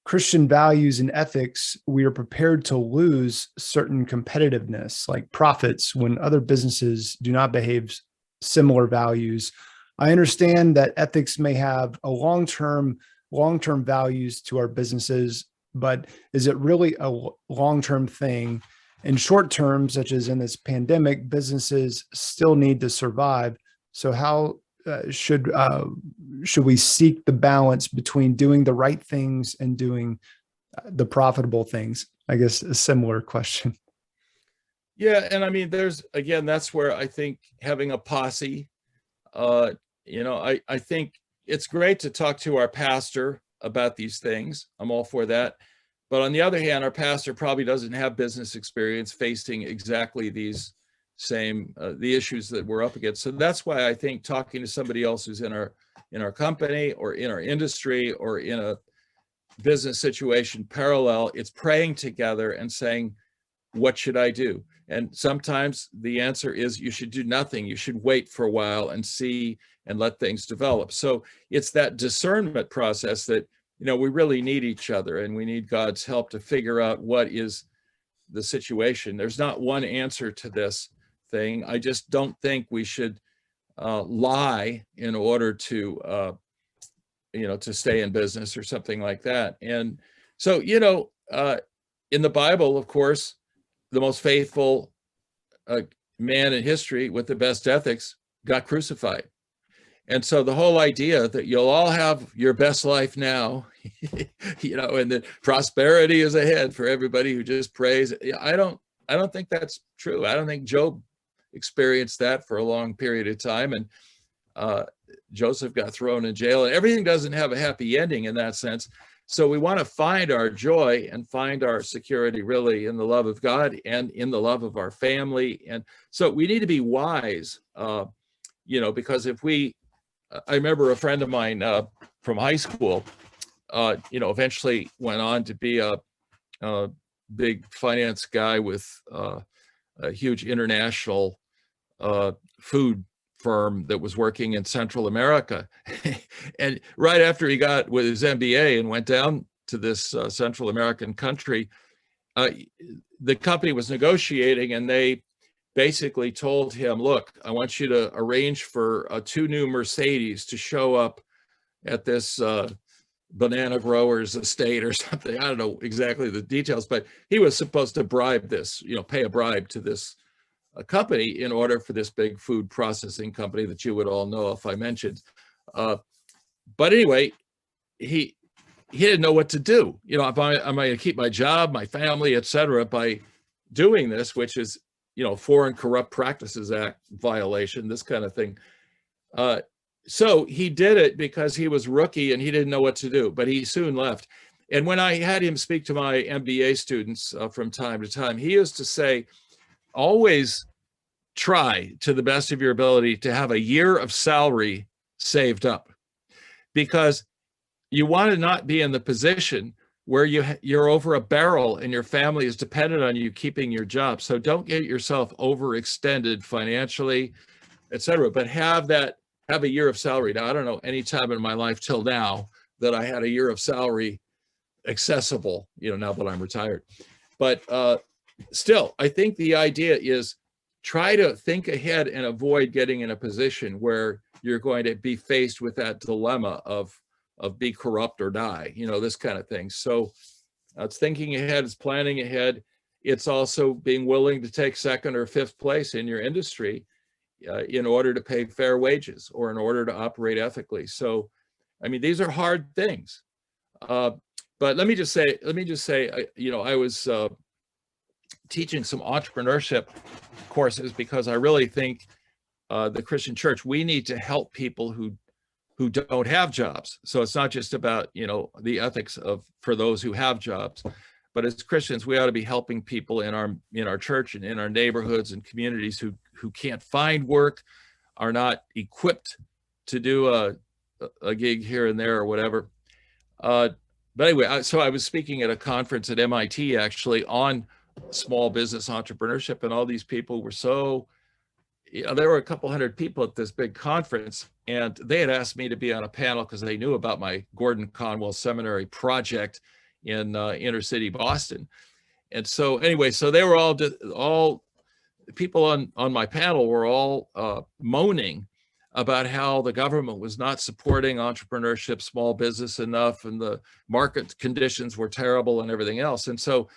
Christian values and ethics, we are prepared to lose certain competitiveness, like profits, when other businesses do not behave similar values. I understand that ethics may have a long-term values to our businesses, but is it really a long-term thing? In short term, such as in this pandemic, businesses still need to survive. So how should we seek the balance between doing the right things and doing the profitable things? I guess a similar question. Yeah, and I mean, that's where I think having a posse, I think it's great to talk to our pastor about these things. I'm all for that. But on the other hand, our pastor probably doesn't have business experience facing exactly these same the issues that we're up against. So that's why I think talking to somebody else who's in our company or in our industry or in a business situation parallel, it's praying together and saying, what should I do? And sometimes the answer is you should do nothing. You should wait for a while and see and let things develop. So it's that discernment process that, we really need each other, and we need God's help to figure out what is the situation. There's not one answer to this thing. I just don't think we should lie in order to, to stay in business or something like that. And so, in the Bible, of course, the most faithful man in history with the best ethics got crucified. And so the whole idea that you'll all have your best life now, and that prosperity is ahead for everybody who just prays. I don't think that's true. I don't think Job experienced that for a long period of time. And Joseph got thrown in jail, and everything doesn't have a happy ending in that sense. So we want to find our joy and find our security really in the love of God and in the love of our family. And so we need to be wise, because I remember a friend of mine from high school, eventually went on to be a big finance guy with a huge international food firm that was working in Central America. And right after he got with his MBA and went down to this Central American country, the company was negotiating, and they basically told him, look, I want you to arrange for 2 new Mercedes to show up at this banana grower's estate or something. I don't know exactly the details, but he was supposed to bribe this, pay a bribe to this company in order for this big food processing company that you would all know if I mentioned. But anyway, he didn't know what to do. Am I going to keep my job, my family, et cetera, by doing this, which is, Foreign Corrupt Practices Act violation, this kind of thing. So he did it because he was rookie and he didn't know what to do, but he soon left. And when I had him speak to my MBA students from time to time, he used to say, always try to the best of your ability to have a year of salary saved up, because you want to not be in the position where you're over a barrel and your family is dependent on you keeping your job. So don't get yourself overextended financially, et cetera, but have a year of salary. Now, I don't know any time in my life till now that I had a year of salary accessible, now that I'm retired. But still, I think the idea is try to think ahead and avoid getting in a position where you're going to be faced with that dilemma of be corrupt or die, this kind of thing. So it's thinking ahead, it's planning ahead. It's also being willing to take 2nd or 5th place in your industry in order to pay fair wages or in order to operate ethically. So, I mean, these are hard things. But let me just say, I was teaching some entrepreneurship courses because I really think the Christian church, we need to help people who don't have jobs. So it's not just about, the ethics for those who have jobs, but as Christians, we ought to be helping people in our church and in our neighborhoods and communities who can't find work, are not equipped to do a a gig here and there or whatever. But anyway, so I was speaking at a conference at MIT actually on small business entrepreneurship, and all these people were so, there were a couple hundred people at this big conference, and they had asked me to be on a panel because they knew about my Gordon Conwell Seminary project in inner city Boston. And so anyway, so they were all people on my panel were all moaning about how the government was not supporting entrepreneurship, small business enough, and the market conditions were terrible and everything else. And so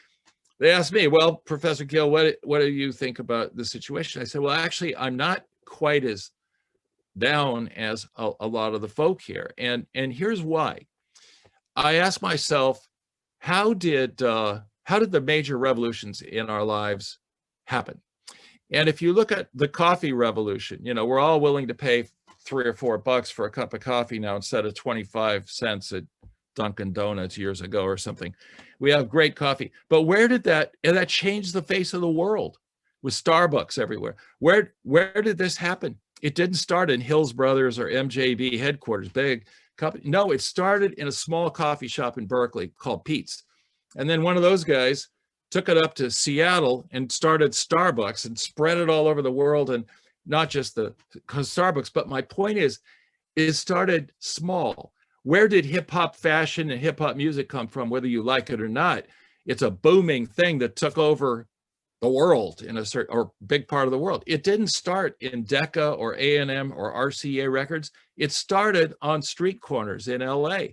they asked me, well, Professor Gill, what do you think about the situation? I said, well, actually, I'm not quite as down as a lot of the folk here. And here's why. I asked myself, how did the major revolutions in our lives happen? And if you look at the coffee revolution, we're all willing to pay $3 or $4 for a cup of coffee now instead of 25 cents at Dunkin' Donuts years ago or something. We have great coffee. But where did that changed the face of the world with Starbucks everywhere? Where did this happen? It didn't start in Hills Brothers or MJB headquarters, big company. No, it started in a small coffee shop in Berkeley called Pete's. And then one of those guys took it up to Seattle and started Starbucks and spread it all over the world, and not just the Starbucks. But my point is, it started small. Where did hip hop fashion and hip hop music come from, whether you like it or not? It's a booming thing that took over the world in a certain or big part of the world. It didn't start in Decca or A&M or RCA Records. It started on street corners in LA.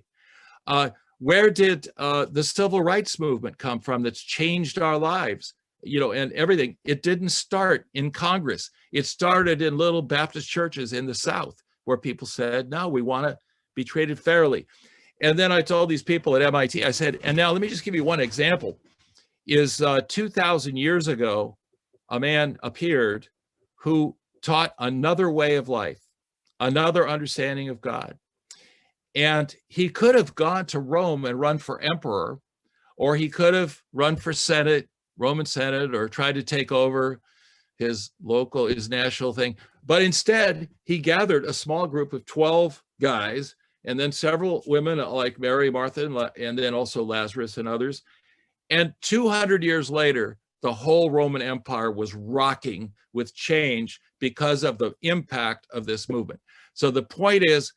Where did the civil rights movement come from that's changed our lives, and everything? It didn't start in Congress. It started in little Baptist churches in the South where people said, no, we want to be treated fairly. And then I told these people at MIT, I said, and now let me just give you one example, is 2,000 years ago, a man appeared who taught another way of life, another understanding of God. And he could have gone to Rome and run for emperor, or he could have run for Senate, Roman Senate, or tried to take over his national thing. But instead, he gathered a small group of 12 guys, and then several women like Mary, Martha, and then also Lazarus and others. And 200 years later, the whole Roman Empire was rocking with change because of the impact of this movement. So the point is,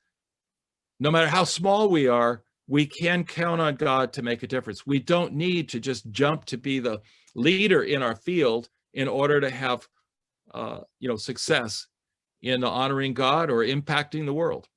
no matter how small we are, we can count on God to make a difference. We don't need to just jump to be the leader in our field in order to have, success in honoring God or impacting the world.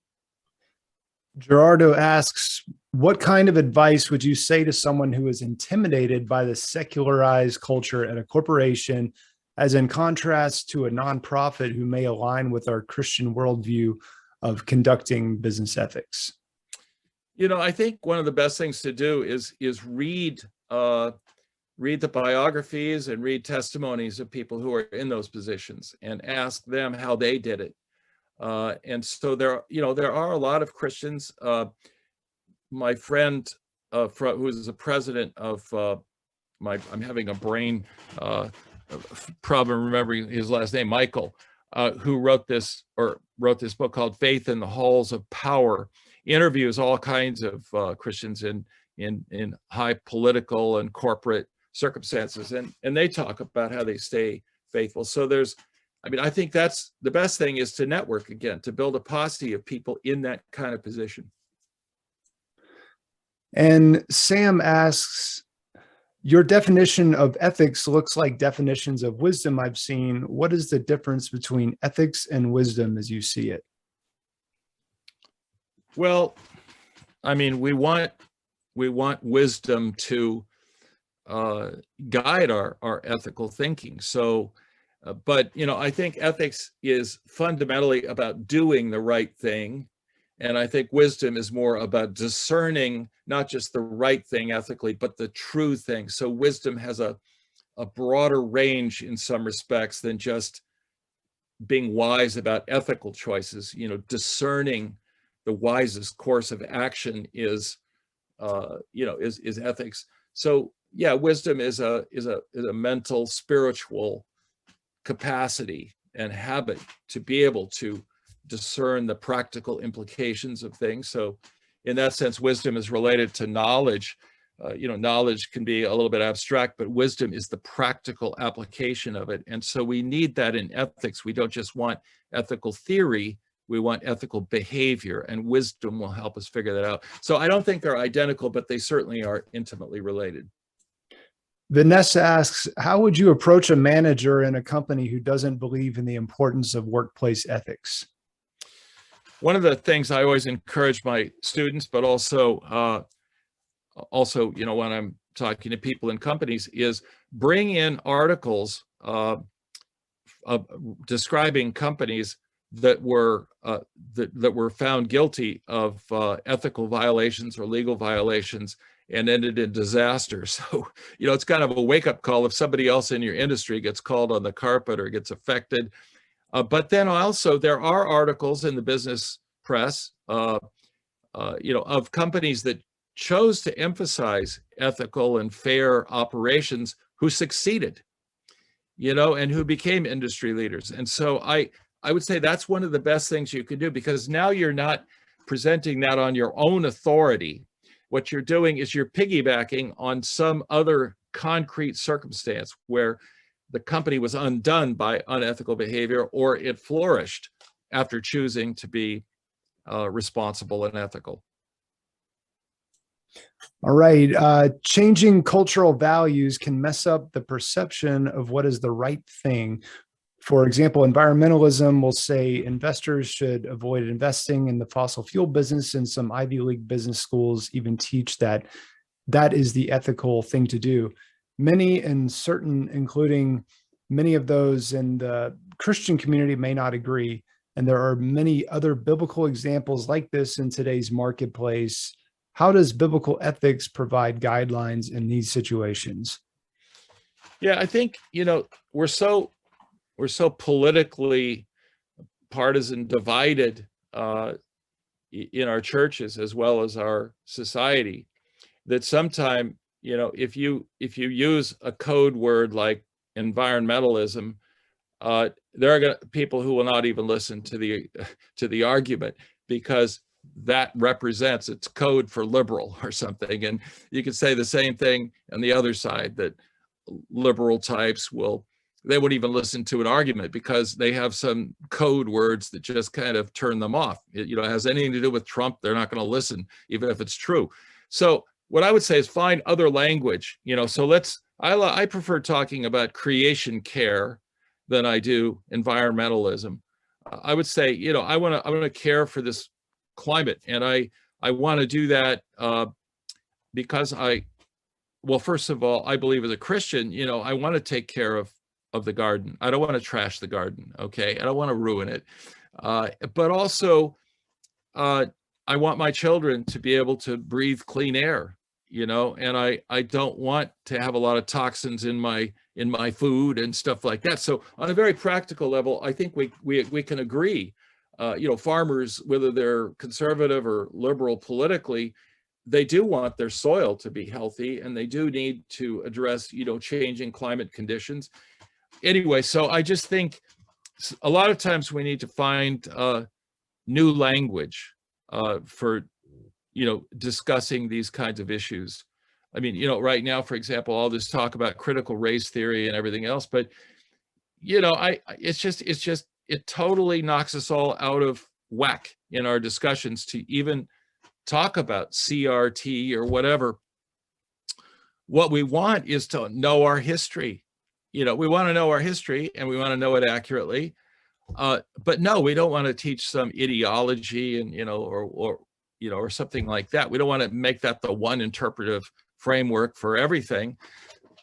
Gerardo asks, what kind of advice would you say to someone who is intimidated by the secularized culture at a corporation, as in contrast to a nonprofit who may align with our Christian worldview of conducting business ethics? I think one of the best things to do is read the biographies and read testimonies of people who are in those positions and ask them how they did it. And so there are a lot of Christians. My friend, who is the president of I'm having a brain problem remembering his last name, Michael, who wrote this book called Faith in the Halls of Power, interviews all kinds of Christians in high political and corporate circumstances, and they talk about how they stay faithful. So I think that's the best thing, is to network again, to build a posse of people in that kind of position. And Sam asks, your definition of ethics looks like definitions of wisdom I've seen. What is the difference between ethics and wisdom as you see it? Well, we want wisdom to guide our ethical thinking. So, but I think ethics is fundamentally about doing the right thing. And I think wisdom is more about discerning not just the right thing ethically, but the true thing. So wisdom has a broader range in some respects than just being wise about ethical choices. Discerning the wisest course of action is ethics. So yeah, wisdom is a mental, spiritual capacity and habit to be able to discern the practical implications of things. So in that sense, wisdom is related to knowledge. Knowledge can be a little bit abstract, but wisdom is the practical application of it. And so we need that in ethics. We don't just want ethical theory, we want ethical behavior, and wisdom will help us figure that out. So I don't think they're identical, but they certainly are intimately related. Vanessa asks, how would you approach a manager in a company who doesn't believe in the importance of workplace ethics? One of the things I always encourage my students, but also, when I'm talking to people in companies, is bring in articles describing companies that were found guilty of ethical violations or legal violations and ended in disaster. So, it's kind of a wake-up call if somebody else in your industry gets called on the carpet or gets affected. But then also there are articles in the business press, of companies that chose to emphasize ethical and fair operations who succeeded, and who became industry leaders. And so I would say that's one of the best things you can do, because now you're not presenting that on your own authority. What you're doing is you're piggybacking on some other concrete circumstance where the company was undone by unethical behavior, or it flourished after choosing to be responsible and ethical. All right. Changing cultural values can mess up the perception of what is the right thing. For example, environmentalism will say investors should avoid investing in the fossil fuel business, and some Ivy League business schools even teach that that is the ethical thing to do. Many, including many of those in the Christian community, may not agree. And there are many other biblical examples like this in today's marketplace. How does biblical ethics provide guidelines in these situations? Yeah, I think, we're so politically partisan divided in our churches as well as our society that sometimes, if you use a code word like environmentalism, there are people who will not even listen to the argument, because that represents, it's code for liberal or something. And you could say the same thing on the other side, that liberal types they wouldn't even listen to an argument because they have some code words that just kind of turn them off. It has anything to do with Trump, they're not going to listen, even if it's true. So what I would say is find other language, so I prefer talking about creation care than I do environmentalism. I would say, I want to care for this climate, and I want to do that because first of all, I believe as a Christian, I want to take care of the garden. I don't want to trash the garden. Okay. I don't want to ruin it. But also, I want my children to be able to breathe clean air, and I don't want to have a lot of toxins in my food and stuff like that. So on a very practical level, I think we can agree, farmers, whether they're conservative or liberal politically, they do want their soil to be healthy, and they do need to address, changing climate conditions. Anyway, so I just think a lot of times we need to find new language for, discussing these kinds of issues. I mean, right now, for example, all this talk about critical race theory and everything else, but, it totally knocks us all out of whack in our discussions to even talk about CRT or whatever. What we want is to know our history. We want to know our history, and we want to know it accurately. But no, we don't want to teach some ideology and, or something like that. We don't want to make that the one interpretive framework for everything.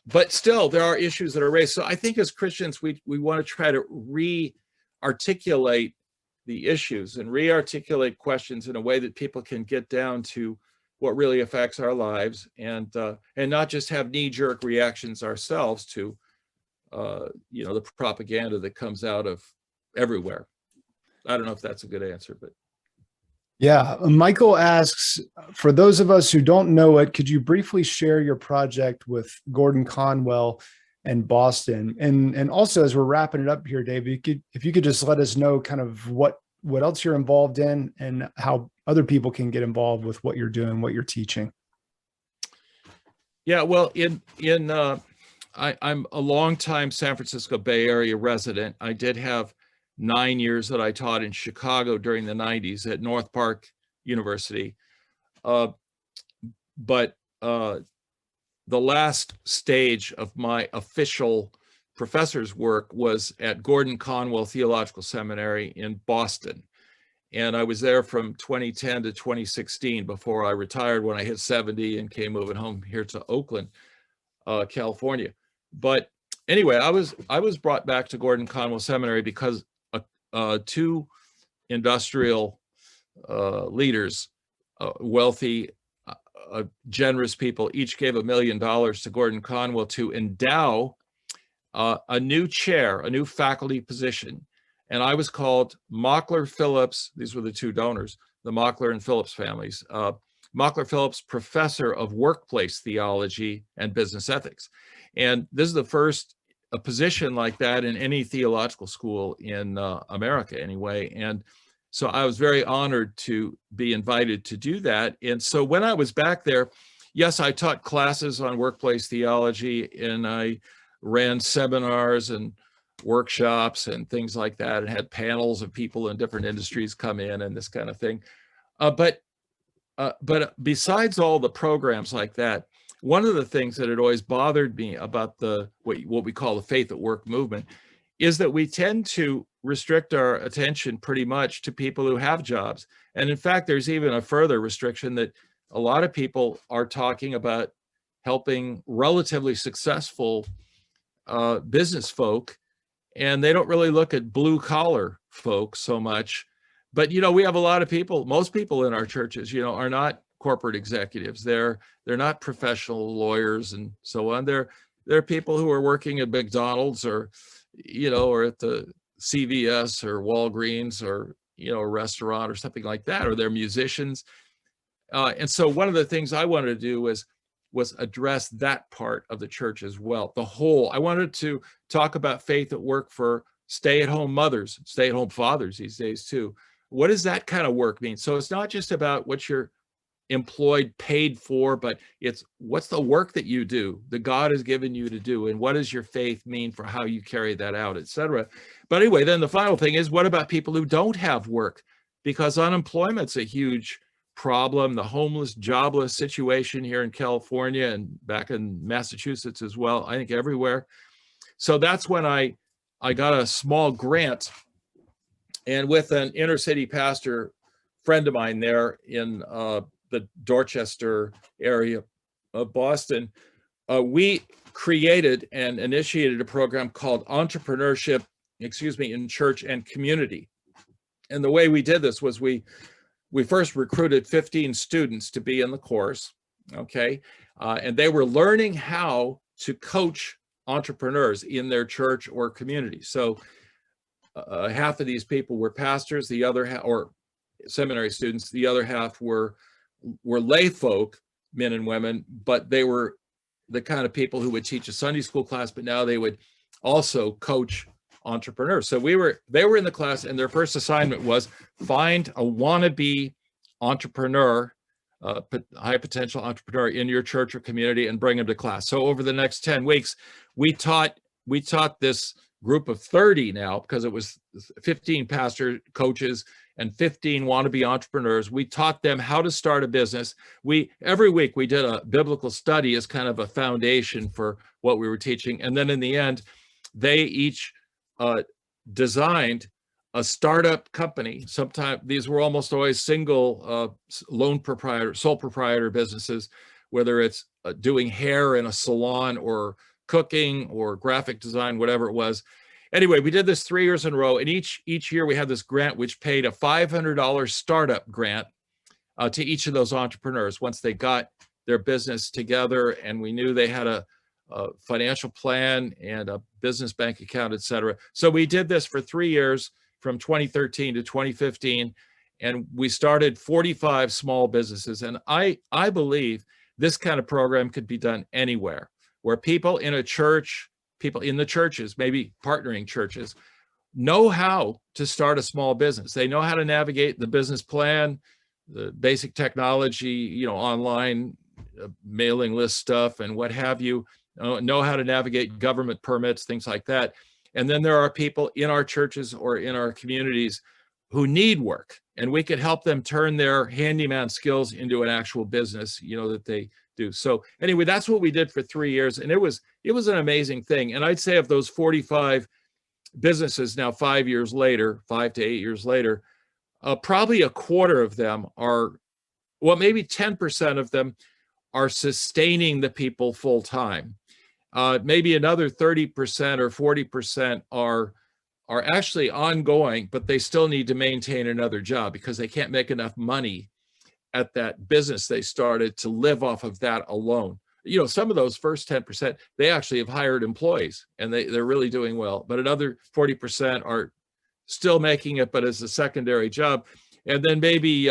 But still, there are issues that are raised. So I think as Christians, we want to try to re-articulate the issues and re-articulate questions in a way that people can get down to what really affects our lives, and not just have knee-jerk reactions ourselves to the propaganda that comes out of everywhere. I don't know if that's a good answer, but. Yeah. Michael asks, for those of us who don't know it, could you briefly share your project with Gordon Conwell and Boston? And also, as we're wrapping it up here, Dave, if you could just let us know kind of what what else you're involved in, and how other people can get involved with what you're doing, what you're teaching. Yeah, well, I'm a longtime San Francisco Bay Area resident. I did have 9 years that I taught in Chicago during the 90s at North Park University. But the last stage of my official professor's work was at Gordon Conwell Theological Seminary in Boston. And I was there from 2010 to 2016 before I retired when I hit 70 and came moving home here to Oakland, California. But anyway, I was brought back to Gordon Conwell Seminary because two industrial leaders, wealthy, generous people, each gave $1 million to Gordon Conwell to endow a new chair, a new faculty position. And I was called Mockler Phillips. These were the two donors, the Mockler and Phillips families. Mockler Phillips Professor of Workplace Theology and Business Ethics. And this is the first position like that in any theological school in America anyway. And so I was very honored to be invited to do that. And so when I was back there, yes, I taught classes on workplace theology, and I ran seminars and workshops and things like that, and had panels of people in different industries come in and this kind of thing. But besides all the programs like that, one of the things that had always bothered me about the what we call the faith at work movement is that we tend to restrict our attention pretty much to people who have jobs. And in fact, there's even a further restriction that a lot of people are talking about helping relatively successful business folk, and they don't really look at blue collar folk so much. But, you know, we have a lot of people, most people in our churches, you know, are not corporate executives. They're not professional lawyers and so on. They're people who are working at McDonald's or, you know, or at the CVS or Walgreens or, you know, a restaurant or something like that, or they're musicians. And so one of the things I wanted to do was address that part of the church as well. I wanted to talk about faith at work for stay-at-home mothers, stay-at-home fathers these days too. What does that kind of work mean? So it's not just about what you're employed, paid for, but it's what's the work that you do, that God has given you to do, and what does your faith mean for how you carry that out, etc. But anyway, then the final thing is, what about people who don't have work? Because unemployment's a huge problem, the homeless, jobless situation here in California and back in Massachusetts as well, I think everywhere. So that's when I got a small grant, and with an inner city pastor friend of mine there in the Dorchester area of Boston, we created and initiated a program called Entrepreneurship, in church and community. And the way we did this was we first recruited 15 students to be in the course, okay? And they were learning how to coach entrepreneurs in their church or community. So half of these people were pastors, the other half, or seminary students, the other half were lay folk, men and women, but they were the kind of people who would teach a Sunday school class, but now they would also coach entrepreneurs. So they were in the class, and their first assignment was find a wannabe entrepreneur, high potential entrepreneur in your church or community, and bring them to class. So over the next 10 weeks, we taught this group of 30 now, because it was 15 pastor coaches and 15 wannabe entrepreneurs. We taught them how to start a business. Every week we did a biblical study as kind of a foundation for what we were teaching. And then in the end, they each designed a startup company. Sometimes these were almost always single sole proprietor businesses, whether it's doing hair in a salon or cooking or graphic design, whatever it was. Anyway, we did this 3 years in a row, and each year we had this grant which paid a $500 startup grant to each of those entrepreneurs once they got their business together, and we knew they had a financial plan and a business bank account, et cetera. So we did this for 3 years, from 2013 to 2015, and we started 45 small businesses. And I believe this kind of program could be done anywhere, where people in a church, people in the churches, maybe partnering churches, know how to start a small business. They know how to navigate the business plan, the basic technology, online mailing list stuff and what have you, know how to navigate government permits, things like that. And then there are people in our churches or in our communities who need work, and we could help them turn their handyman skills into an actual business, that they do. So anyway, that's what we did for 3 years, and it was an amazing thing. And I'd say of those 45 businesses now, 5 years later, 5 to 8 years later, probably a quarter of them are, well, maybe 10% of them are sustaining the people full time. Maybe another 30% or 40% are actually ongoing, but they still need to maintain another job because they can't make enough money at that business they started to live off of that alone. Some of those first 10%, they actually have hired employees and they're really doing well. But another 40% are still making it, but as a secondary job. And then maybe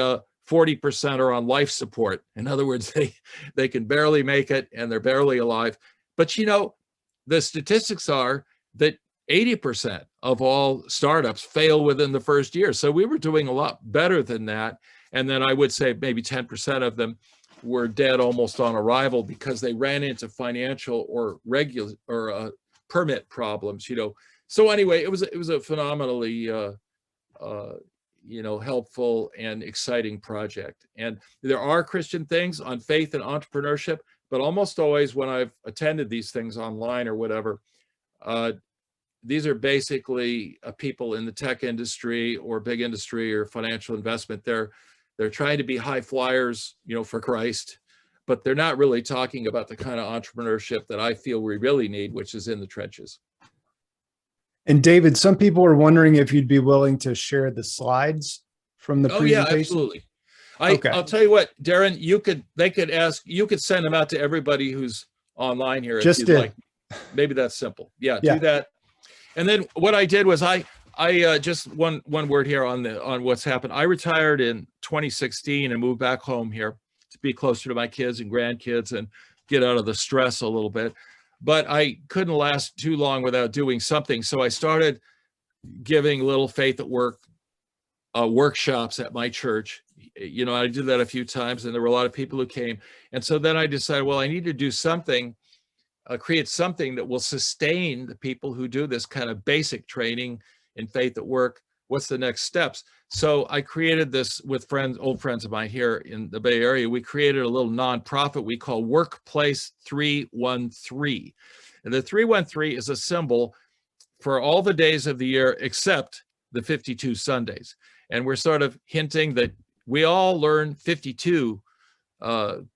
40% are on life support. In other words, they can barely make it and they're barely alive. But the statistics are that 80% of all startups fail within the first year. So we were doing a lot better than that. And then I would say maybe 10% of them were dead almost on arrival because they ran into financial or permit problems, So anyway, it was a phenomenally helpful and exciting project. And there are Christian things on faith and entrepreneurship, but almost always when I've attended these things online or whatever, these are basically people in the tech industry or big industry or financial investment. They're trying to be high flyers, for Christ, but they're not really talking about the kind of entrepreneurship that I feel we really need, which is in the trenches. And David, some people are wondering if you'd be willing to share the slides from the presentation. Yeah, absolutely. Okay. I'll tell you what, Darren, you could send them out to everybody who's online here. Just if you'd like. Maybe that's simple. Yeah, do that. And then what I did was I just one word here on what's happened. I retired in 2016 and moved back home here to be closer to my kids and grandkids and get out of the stress a little bit. But I couldn't last too long without doing something. So I started giving little faith at work workshops at my church. I did that a few times and there were a lot of people who came. And so then I decided, well, I need to do something, create something that will sustain the people who do this kind of basic training in faith at work. What's the next steps? So I created this with old friends of mine here in the Bay Area. We created a little nonprofit we call Workplace 313. And the 313 is a symbol for all the days of the year except the 52 Sundays. And we're sort of hinting that we all learn 52,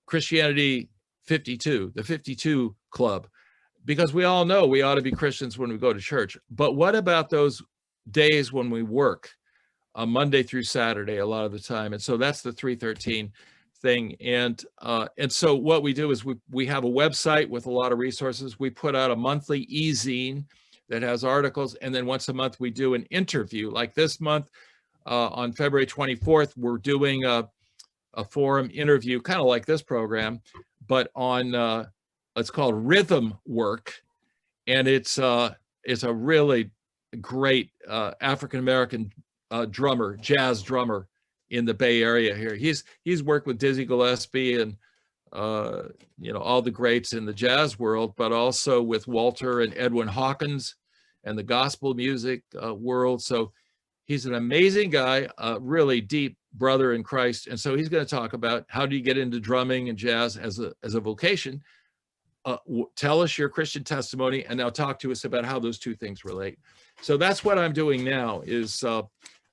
Christianity 52, the 52 Club, because we all know we ought to be Christians when we go to church. But what about those days when we work, Monday through Saturday a lot of the time? And so that's the 313 thing. And so what we do is we have a website with a lot of resources. We put out a monthly e-zine that has articles. And then once a month we do an interview. Like this month on February 24th, we're doing a forum interview, kind of like this program, but on it's called Rhythm Work. And it's a really great African-American drummer, jazz drummer in the Bay Area here. He's worked with Dizzy Gillespie and all the greats in the jazz world, but also with Walter and Edwin Hawkins and the gospel music world. So he's an amazing guy, a really deep brother in Christ. And so he's going to talk about how do you get into drumming and jazz as a vocation. Tell us your Christian testimony and now talk to us about how those two things relate. So that's what I'm doing now, is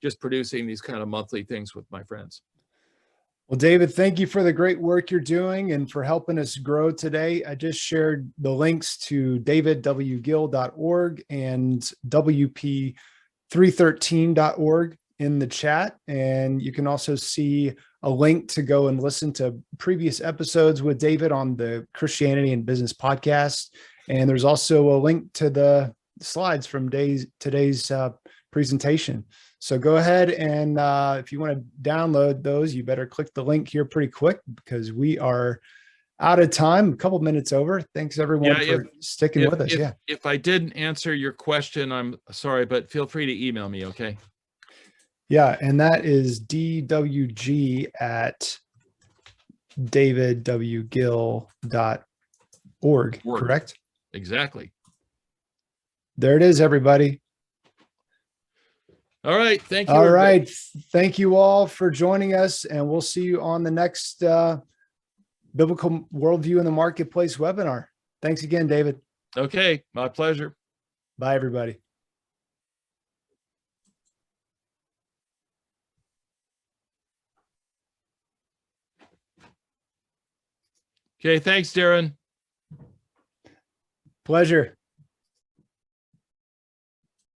just producing these kind of monthly things with my friends. Well, David, thank you for the great work you're doing and for helping us grow today. I just shared the links to davidwgill.org and WP313.org in the chat. And you can also see a link to go and listen to previous episodes with David on the Christianity and Business podcast. And there's also a link to the slides from today's presentation. So go ahead and if you want to download those, you better click the link here pretty quick because we are out of time, a couple minutes over. Thanks everyone Yeah, for sticking with us. Yeah. If I didn't answer your question, I'm sorry, but feel free to email me, okay? Yeah. And that is DWG at davidwgill.org, correct? Exactly. There it is, everybody. All right. Thank you. All everybody. right. Thank you all for joining us, and we'll see you on the next Biblical Worldview in the Marketplace webinar. Thanks again, David. Okay. My pleasure. Bye, everybody. Okay. Thanks, Darren. Pleasure.